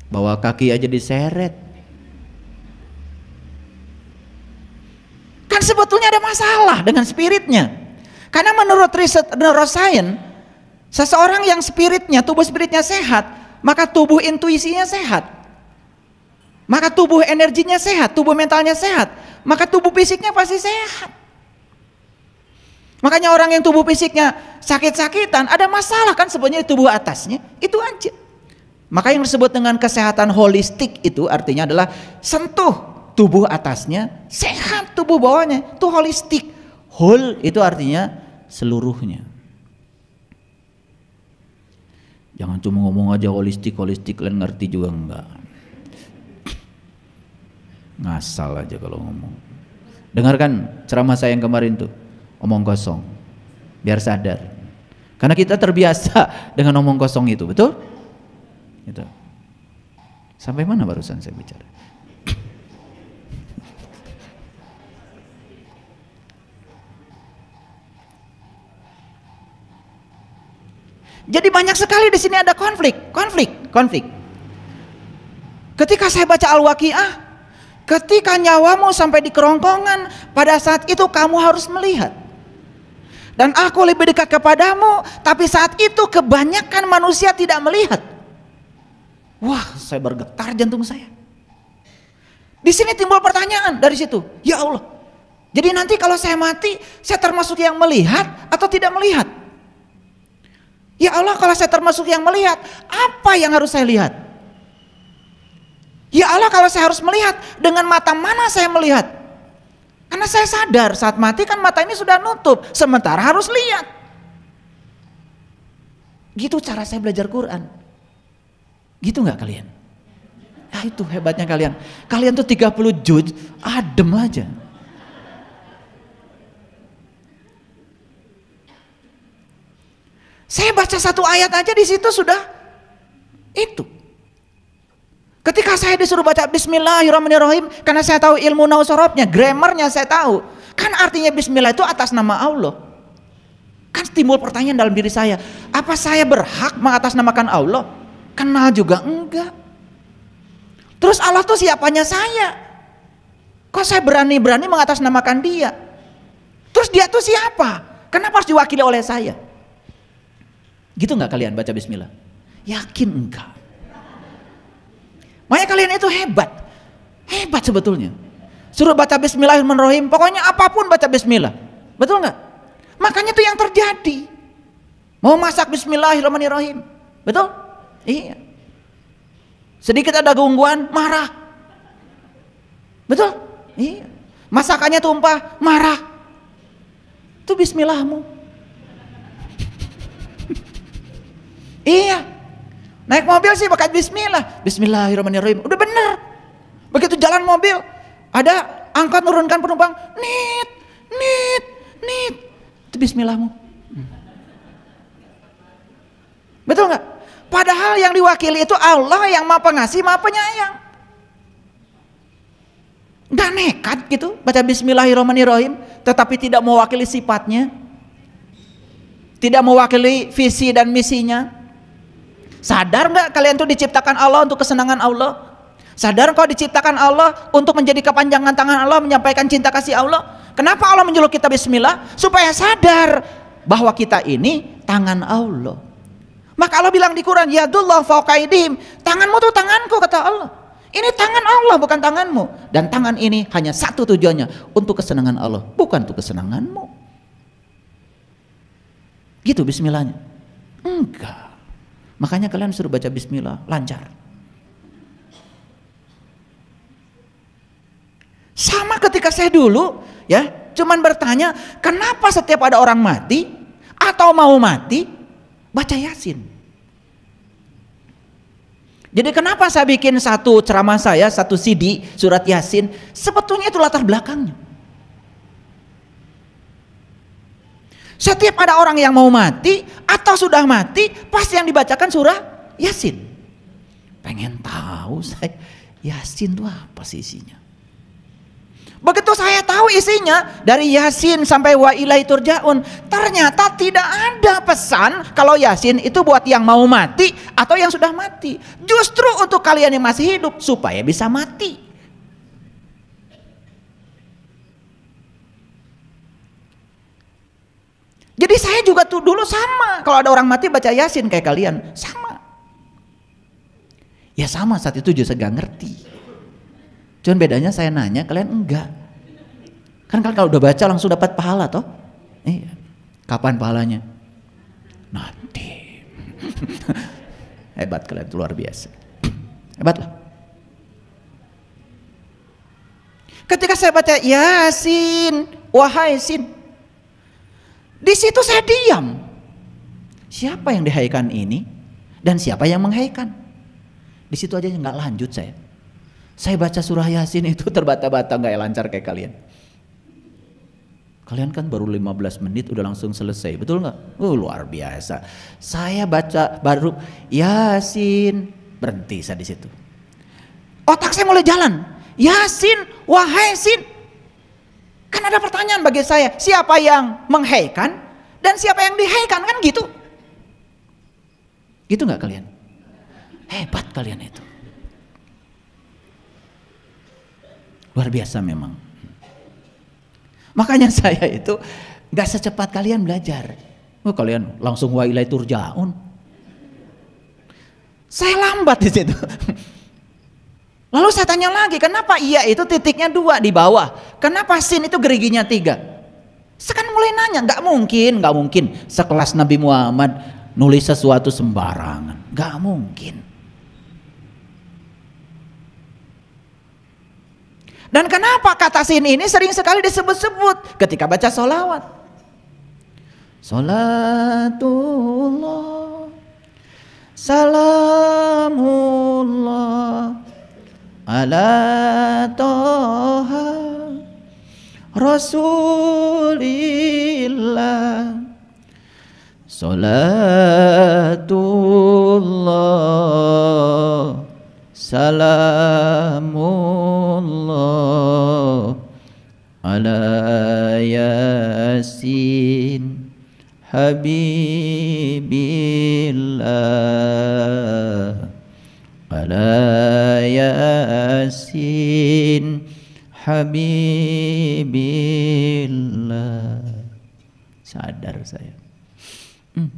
Bawa kaki aja diseret. Kan sebetulnya ada masalah dengan spiritnya. Karena menurut riset neuroscience, seseorang yang spiritnya, tubuh spiritnya sehat, maka tubuh intuisinya sehat. Maka tubuh energinya sehat, tubuh mentalnya sehat, maka tubuh fisiknya pasti sehat. Makanya orang yang tubuh fisiknya sakit-sakitan, ada masalah kan sebenarnya di tubuh atasnya, itu aja. Maka yang disebut dengan kesehatan holistik itu artinya adalah sentuh tubuh atasnya, sehat tubuh bawahnya, itu holistik. Whole itu artinya seluruhnya. Jangan cuma ngomong aja holistik, kalian ngerti juga enggak. Ngasal aja kalau ngomong. Dengarkan ceramah saya yang kemarin tuh, omong kosong, biar sadar. Karena kita terbiasa dengan omong kosong itu, betul? Gitu. Sampai mana barusan saya bicara? Jadi banyak sekali di sini ada konflik. Ketika saya baca Al-Waqiah, ketika nyawamu sampai di kerongkongan, pada saat itu kamu harus melihat. Dan aku lebih dekat kepadamu, tapi saat itu kebanyakan manusia tidak melihat. Wah, saya bergetar jantung saya. Di sini timbul pertanyaan dari situ. Ya Allah. Jadi nanti kalau saya mati, saya termasuk yang melihat atau tidak melihat? Ya Allah, kalau saya termasuk yang melihat, apa yang harus saya lihat? Ya Allah, kalau saya harus melihat, dengan mata mana saya melihat? Karena saya sadar saat mati kan mata ini sudah nutup, sementara harus lihat. Gitu cara saya belajar Quran. Gitu nggak kalian? Ah, itu hebatnya kalian. Kalian tuh 30 juz adem aja. Saya baca satu ayat aja di situ sudah itu. Ketika saya disuruh baca Bismillahirrahmanirrahim, karena saya tahu ilmu nausorobnya, grammarnya saya tahu. Kan artinya Bismillah itu atas nama Allah. Kan timbul pertanyaan dalam diri saya, apa saya berhak mengatasnamakan Allah? Kenal juga enggak. Terus Allah tuh siapanya saya? Kok saya berani-berani mengatasnamakan dia? Terus dia tuh siapa? Kenapa harus diwakili oleh saya? Gitu nggak kalian baca Bismillah? Yakin enggak? Makanya kalian itu hebat. Hebat sebetulnya. Suruh baca Bismillahirrahmanirrahim, pokoknya apapun baca Bismillah. Betul nggak? Makanya itu yang terjadi. Mau masak Bismillahirrahmanirrahim. Betul? Iya. Sedikit ada gangguan, marah. Betul? Iya. Masakannya tumpah, marah. Itu bismillahmu. Iya. Naik mobil sih pakai bismillah. Bismillahirrahmanirrahim. Udah bener. Begitu jalan mobil, ada angkot nurunkan penumpang, nit. Itu bismillahmu. Betul nggak? Padahal yang diwakili itu Allah yang Maha Pengasih, Maha Penyayang. Gak nekat gitu baca Bismillahirrahmanirrahim, tetapi tidak mewakili sifatnya, tidak mewakili visi dan misinya. Sadar nggak kalian tuh diciptakan Allah untuk kesenangan Allah? Sadar kau diciptakan Allah untuk menjadi kepanjangan tangan Allah, menyampaikan cinta kasih Allah? Kenapa Allah menyuruh kita Bismillah? Supaya sadar bahwa kita ini tangan Allah. Maka Allah bilang di Quran, yadullah fawqa aydihim, tanganmu tuh tanganku, kata Allah. Ini tangan Allah, bukan tanganmu. Dan tangan ini hanya satu tujuannya, untuk kesenangan Allah, bukan untuk kesenanganmu. Gitu bismillahnya. Enggak. Makanya kalian suruh baca bismillah, lancar. Sama ketika saya dulu, ya, cuman bertanya, kenapa setiap ada orang mati atau mau mati, baca Yasin. Jadi kenapa saya bikin satu ceramah saya, satu CD surat Yasin, sebetulnya itu latar belakangnya. Setiap ada orang yang mau mati atau sudah mati, pasti yang dibacakan surah Yasin. Pengen tahu saya, Yasin itu apa sih isinya? Begitu saya tahu isinya, dari Yasin sampai wa ilaihi turja'un, ternyata tidak ada pesan kalau Yasin itu buat yang mau mati atau yang sudah mati. Justru untuk kalian yang masih hidup, supaya bisa mati. Jadi saya juga tuh dulu sama, kalau ada orang mati baca Yasin kayak kalian, sama. Ya sama, saat itu juga saya gak ngerti. Cuman bedanya saya nanya, kalian enggak. Kan kalau udah baca langsung dapat pahala toh? Iya. Kapan pahalanya? Nanti. Hebat kalian, luar biasa. Hebat lah. Ketika saya baca Yasin, wahai Sin, di situ saya diam. Siapa yang dihaikan ini dan siapa yang menghaikan? Di situ aja nggak lanjut saya. Saya baca surah Yasin itu terbata-bata, nggak lancar kayak kalian. Kalian kan baru 15 menit udah langsung selesai, betul nggak? Luar biasa. Saya baca baru Yasin, berhenti saya di situ. Otak saya mulai jalan. Yasin, wahai Sin. Kan ada pertanyaan bagi saya, siapa yang menghaikan dan siapa yang dihaikan, kan gitu? Gitu nggak kalian? Hebat kalian itu. Luar biasa memang. Makanya saya itu gak secepat kalian belajar. Kalian langsung wa ilaihi turja'un. Saya lambat di situ. Lalu saya tanya lagi, kenapa iya itu titiknya 2 di bawah? Kenapa sin itu geriginya 3? Sekarang mulai nanya, gak mungkin sekelas Nabi Muhammad nulis sesuatu sembarangan. Gak mungkin. Dan kenapa kata sin ini sering sekali disebut-sebut ketika baca sholawat? Salatullah, salamullah ala toha rasulillah. Salatullah, salamullah ala yasin habibillah, ala yasin habibillah. Sadar saya,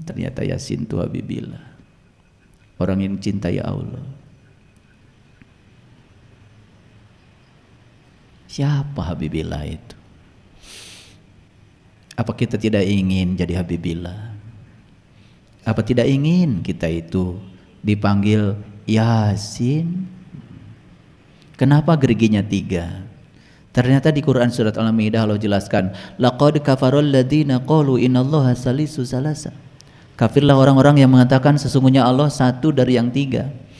ternyata Yasin itu habibillah, orang yang cintai Allah. Siapa habibillah itu? Apa kita tidak ingin jadi habibillah? Apa tidak ingin kita itu dipanggil Yasin? Kenapa geriginya 3? Ternyata di Quran surat Al-Maidah Allah jelaskan, laqad kafarul ladzina qalu innallaha salisu salasa. Kafirlah orang-orang yang mengatakan sesungguhnya Allah satu dari yang 3.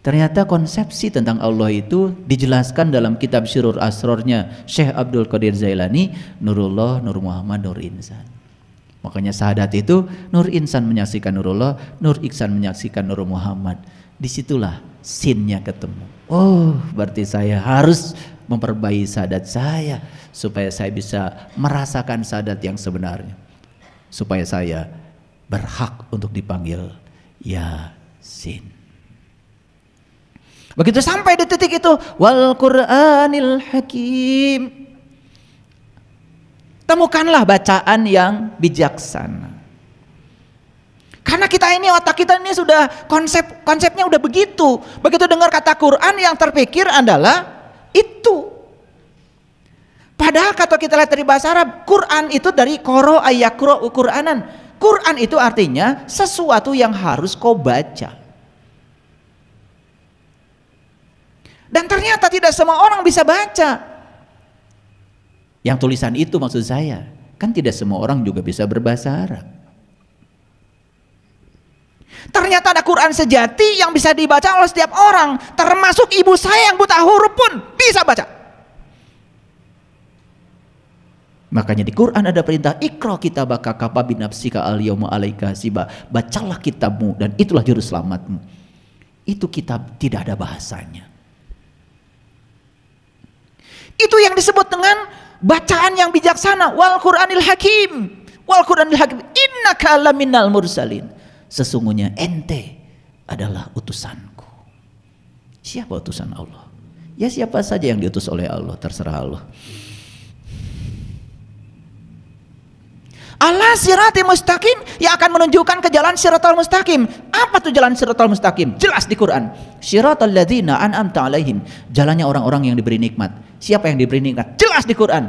Ternyata konsepsi tentang Allah itu dijelaskan dalam kitab Syirur Asrornya Syekh Abdul Qadir Zailani, Nurullah, Nur Muhammad, Nur Insan. Makanya syahadat itu Nur Insan menyaksikan Nurullah, Nur Iksan menyaksikan Nur Muhammad. Disitulah sinnya ketemu. Oh, berarti saya harus memperbaiki syahadat saya supaya saya bisa merasakan syahadat yang sebenarnya, supaya saya berhak untuk dipanggil Yasin. Begitu sampai di titik itu, wal Qur'anil Hakim, temukanlah bacaan yang bijaksana. Karena otak kita ini sudah konsepnya udah begitu. Begitu dengar kata Quran yang terpikir adalah itu. Padahal kalau kita lihat dari bahasa Arab, Quran itu dari qara ayaqra Qur'anan. Quran itu artinya sesuatu yang harus kau baca. Dan ternyata tidak semua orang bisa baca. Yang tulisan itu maksud saya, kan tidak semua orang juga bisa berbahasa Arab. Ternyata ada Quran sejati yang bisa dibaca oleh setiap orang, termasuk ibu saya yang buta huruf pun bisa baca. Makanya di Quran ada perintah Iqra kitabaka kafa binafsika al-yauma 'alaika hasiba. Bacalah kitabmu dan itulah juru selamatmu. Itu kitab tidak ada bahasanya. Itu yang disebut dengan bacaan yang bijaksana. Wal Qur'anil Hakim. Wal Qur'anil Hakim. Innaka laminal mursalin. Sesungguhnya ente adalah utusanku. Siapa utusan Allah? Ya siapa saja yang diutus oleh Allah, terserah Allah. Allah siratal mustaqim, yang akan menunjukkan ke jalan siratal mustaqim. Apa tuh jalan siratal mustaqim? Jelas di Quran. Siratal ladzina an'amta alaihim, jalannya orang-orang yang diberi nikmat. Siapa yang diberi nikmat? Jelas di Quran.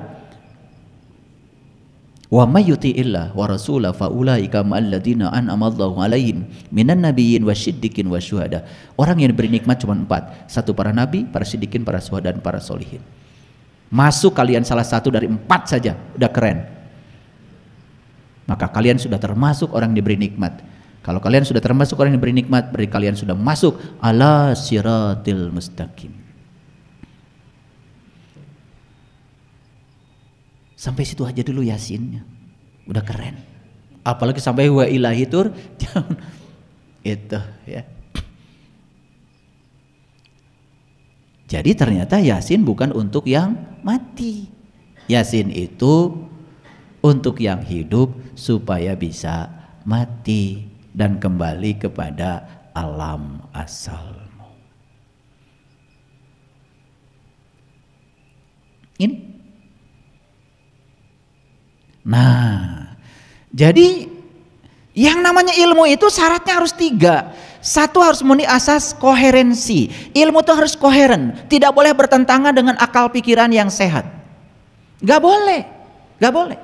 Wa may yuti'illah wa rasulahu fa ulaika ma'al ladzina an'ama Allahu alaihim minan nabiyyin wasyiddiqin wasyuhada. Orang yang diberi nikmat cuma 4. 1 para nabi, para siddiqin, para syuhada, dan para solihin. Masuk kalian salah satu dari 4 saja, udah keren. Maka kalian sudah termasuk orang yang diberi nikmat. Kalau kalian sudah termasuk orang yang diberi nikmat, berarti kalian sudah masuk ala siratil mustaqim. Sampai situ aja dulu Yasinnya, udah keren. Apalagi sampai wa ilahi tur, itu ya. Jadi ternyata Yasin bukan untuk yang mati. Yasin itu untuk yang hidup supaya bisa mati dan kembali kepada alam asalmu. Ini. Nah, jadi yang namanya ilmu itu syaratnya harus 3. 1 harus memenuhi asas koherensi. Ilmu itu harus koheren, tidak boleh bertentangan dengan akal pikiran yang sehat. Gak boleh, gak boleh.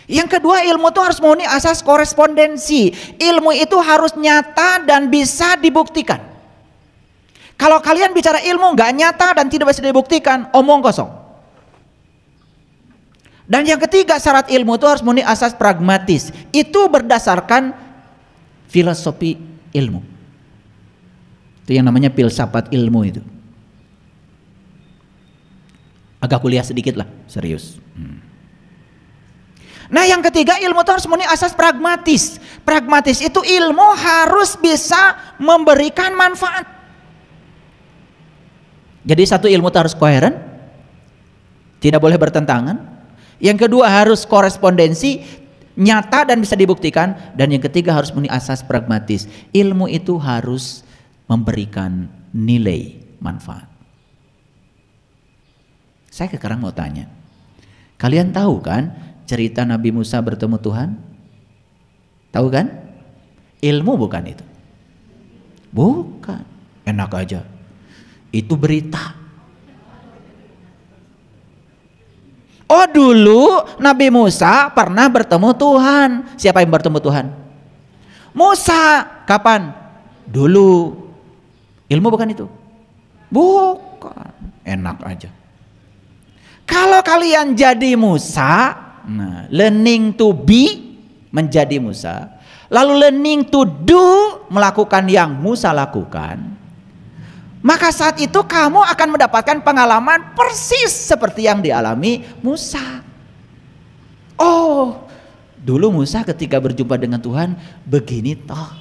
Yang kedua, ilmu itu harus memenuhi asas korespondensi. Ilmu itu harus nyata dan bisa dibuktikan. Kalau kalian bicara ilmu nggak nyata dan tidak bisa dibuktikan, omong kosong. Dan yang ketiga, syarat ilmu itu harus memenuhi asas pragmatis. Itu berdasarkan filosofi ilmu. Itu yang namanya filsafat ilmu itu. Agak kuliah sedikit lah, serius. Nah yang ketiga, ilmu itu harus memenuhi asas pragmatis. Pragmatis itu ilmu harus bisa memberikan manfaat. Jadi 1 ilmu itu harus koheren, tidak boleh bertentangan. Yang kedua harus korespondensi, nyata dan bisa dibuktikan. Dan yang ketiga harus memenuhi asas pragmatis. Ilmu itu harus memberikan nilai manfaat. Saya sekarang mau tanya, kalian tahu kan cerita Nabi Musa bertemu Tuhan? Tahu kan? Ilmu bukan itu? Bukan. Enak aja. Itu berita. Oh dulu Nabi Musa pernah bertemu Tuhan. Siapa yang bertemu Tuhan? Musa. Kapan? Dulu. Ilmu bukan itu? Bukan. Enak aja. Kalau kalian jadi Musa, nah, learning to be menjadi Musa, lalu learning to do melakukan yang Musa lakukan, maka saat itu kamu akan mendapatkan pengalaman persis seperti yang dialami Musa. Oh, dulu Musa ketika berjumpa dengan Tuhan begini toh.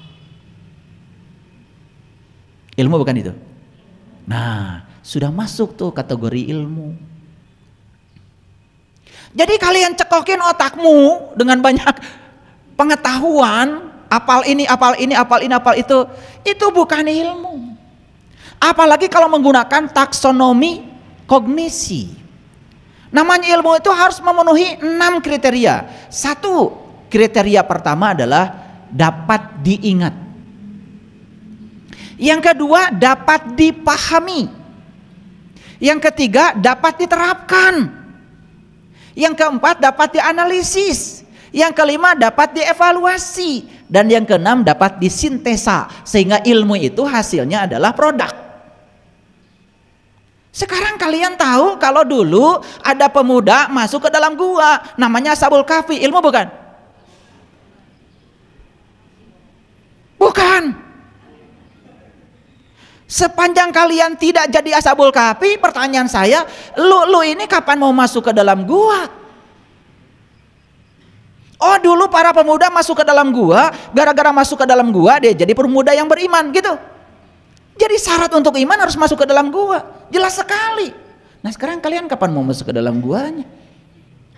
Ilmu bukan itu? Nah, sudah masuk tuh kategori ilmu. Jadi kalian cekokin otakmu dengan banyak pengetahuan, apal ini, apal ini, apal ini, apal itu bukan ilmu. Apalagi kalau menggunakan taksonomi kognisi. Namanya ilmu itu harus memenuhi 6 kriteria. Satu kriteria pertama adalah dapat diingat. Yang kedua dapat dipahami. Yang ketiga dapat diterapkan. Yang keempat dapat dianalisis. Yang kelima dapat dievaluasi. Dan yang keenam dapat disintesa. Sehingga ilmu itu hasilnya adalah produk. Sekarang kalian tahu kalau dulu ada pemuda masuk ke dalam gua. Namanya Ashabul Kahfi. Ilmu bukan? Bukan. Sepanjang kalian tidak jadi Ashabul Kahfi, pertanyaan saya, lu ini kapan mau masuk ke dalam gua? Oh, dulu para pemuda masuk ke dalam gua, gara-gara masuk ke dalam gua dia jadi pemuda yang beriman gitu. Jadi syarat untuk iman harus masuk ke dalam gua. Jelas sekali. Nah, sekarang kalian kapan mau masuk ke dalam guanya?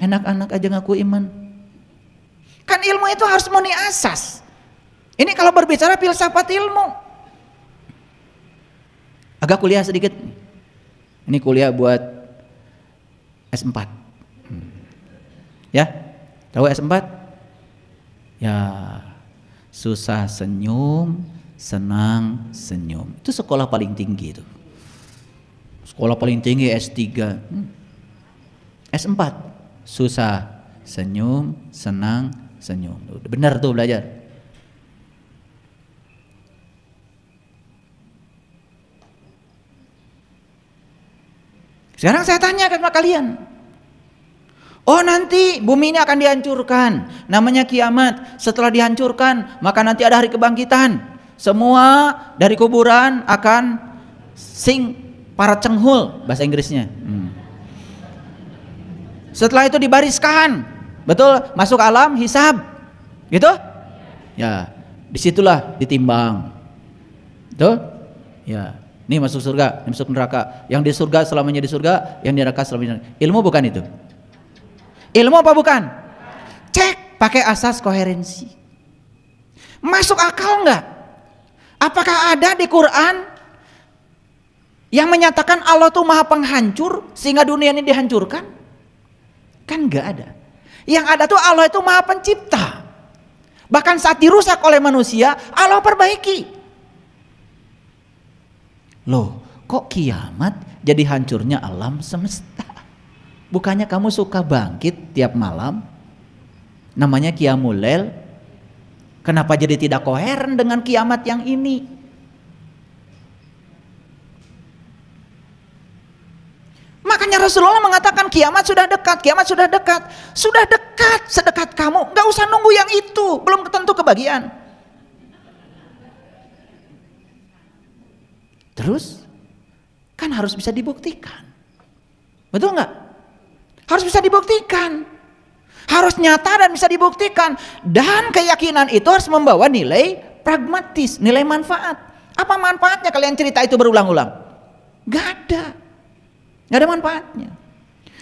Enak-enak aja ngaku iman. Kan ilmu itu harus memenuhi asas. Ini kalau berbicara filsafat ilmu. Agak kuliah sedikit. Ini kuliah buat S4. Ya, tahu S4? Ya, susah senyum, senang senyum. Itu sekolah paling tinggi itu. Sekolah paling tinggi S3. S4. Susah senyum, senang senyum. Benar tuh belajar. Sekarang saya tanya kepada kalian. Oh, nanti bumi ini akan dihancurkan. Namanya kiamat. Setelah dihancurkan, maka nanti ada hari kebangkitan. Semua dari kuburan akan para cenghul, bahasa Inggrisnya. Setelah itu dibariskan. Betul, masuk alam hisab. Gitu? Ya, disitulah ditimbang. Betul? Ya. Ini masuk surga, ini masuk neraka. Yang di surga selamanya di surga, yang di neraka selamanya. Ilmu bukan itu? Ilmu apa bukan? Cek pakai asas koherensi. Masuk akal enggak? Apakah ada di Quran yang menyatakan Allah itu maha penghancur sehingga dunia ini dihancurkan? Kan enggak ada. Yang ada tuh Allah itu maha pencipta. Bahkan saat dirusak oleh manusia, Allah perbaiki. Loh, kok kiamat jadi hancurnya alam semesta? Bukannya kamu suka bangkit tiap malam? Namanya Qiyamul Lail. Kenapa jadi tidak koheren dengan kiamat yang ini? Makanya Rasulullah mengatakan kiamat sudah dekat, kiamat sudah dekat. Sudah dekat, sedekat kamu. Gak usah nunggu yang itu, belum tentu kebagian. Terus kan harus bisa dibuktikan. Betul nggak? Harus bisa dibuktikan. Harus nyata dan bisa dibuktikan. Dan keyakinan itu harus membawa nilai pragmatis, nilai manfaat. Apa manfaatnya kalian cerita itu berulang-ulang? Gak ada. Gak ada manfaatnya.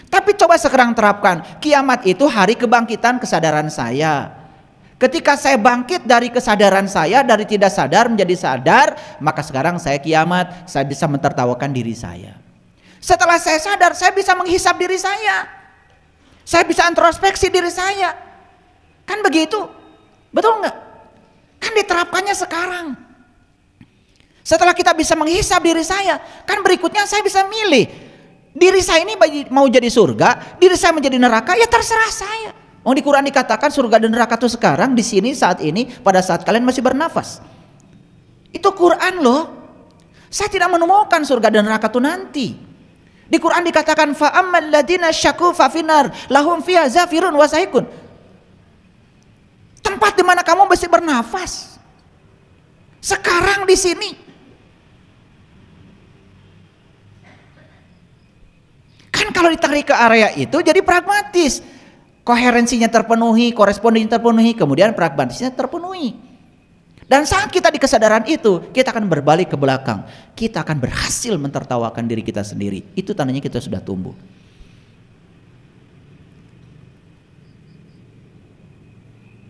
Tapi coba sekarang terapkan. Kiamat itu hari kebangkitan kesadaran saya. Ketika saya bangkit dari kesadaran saya, dari tidak sadar menjadi sadar, maka sekarang saya kiamat, saya bisa mentertawakan diri saya. Setelah saya sadar, saya bisa menghisap diri saya. Saya bisa introspeksi diri saya. Kan begitu? Betul nggak? Kan diterapkannya sekarang. Setelah kita bisa menghisap diri saya, kan berikutnya saya bisa milih. Diri saya ini mau jadi surga, diri saya menjadi neraka, ya terserah saya. Oh, di Quran dikatakan surga dan neraka itu sekarang, di sini, saat ini, pada saat kalian masih bernafas. Itu Quran loh. Saya tidak menemukan surga dan neraka itu nanti. Di Quran dikatakan fa'ammal ladina syaku fafinar lahum fiha zafirun wasaikun. Tempat di mana kamu masih bernafas. Sekarang di sini. Kan kalau ditarik ke area itu jadi pragmatis. Koherensinya terpenuhi, korespondensinya terpenuhi, kemudian pragmatisnya terpenuhi. Dan saat kita di kesadaran itu, kita akan berbalik ke belakang. Kita akan berhasil mentertawakan diri kita sendiri. Itu tandanya kita sudah tumbuh.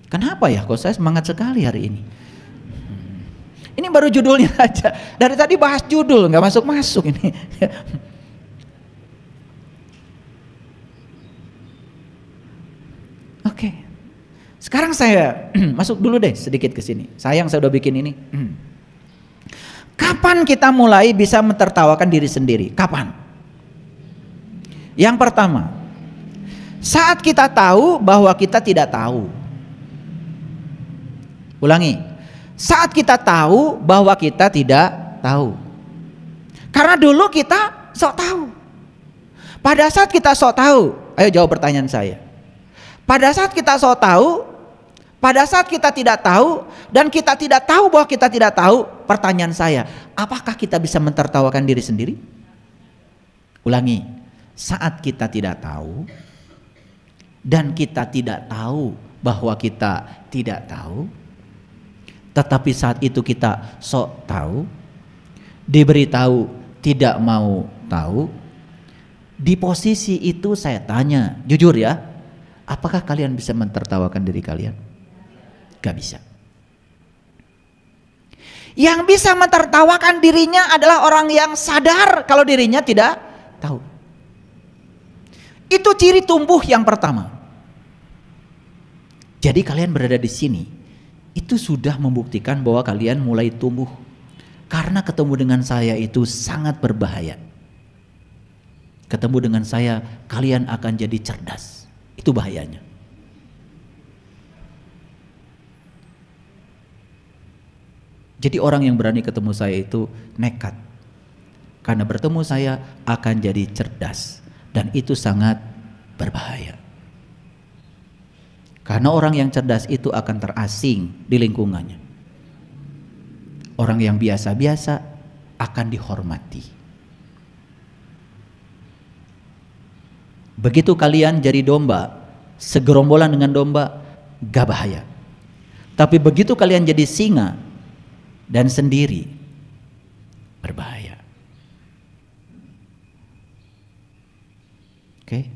Kenapa ya kok saya semangat sekali hari ini? Ini baru judulnya aja. Dari tadi bahas judul, nggak masuk-masuk ini. Sekarang saya masuk dulu deh sedikit ke sini. Sayang saya udah bikin ini. Kapan kita mulai bisa mentertawakan diri sendiri? Kapan? Yang pertama, saat kita tahu bahwa kita tidak tahu. Ulangi. Saat kita tahu bahwa kita tidak tahu. Karena dulu kita sok tahu. Pada saat kita sok tahu, ayo jawab pertanyaan saya. Pada saat kita sok tahu, pada saat kita tidak tahu, dan kita tidak tahu bahwa kita tidak tahu, pertanyaan saya, apakah kita bisa mentertawakan diri sendiri? Ulangi, saat kita tidak tahu, dan kita tidak tahu bahwa kita tidak tahu, tetapi saat itu kita sok tahu, diberitahu tidak mau tahu, di posisi itu saya tanya, jujur ya, apakah kalian bisa mentertawakan diri kalian? Gak bisa. Yang bisa mentertawakan dirinya adalah orang yang sadar kalau dirinya tidak tahu. Itu ciri tumbuh yang pertama. Jadi kalian berada di sini, itu sudah membuktikan bahwa kalian mulai tumbuh. Karena ketemu dengan saya itu sangat berbahaya. Ketemu dengan saya, kalian akan jadi cerdas. Itu bahayanya. Jadi orang yang berani ketemu saya itu nekat. Karena bertemu saya akan jadi cerdas. Dan itu sangat berbahaya. Karena orang yang cerdas itu akan terasing di lingkungannya. Orang yang biasa-biasa akan dihormati. Begitu kalian jadi domba, segerombolan dengan domba, gak bahaya. Tapi begitu kalian jadi singa dan sendiri, berbahaya. Oke?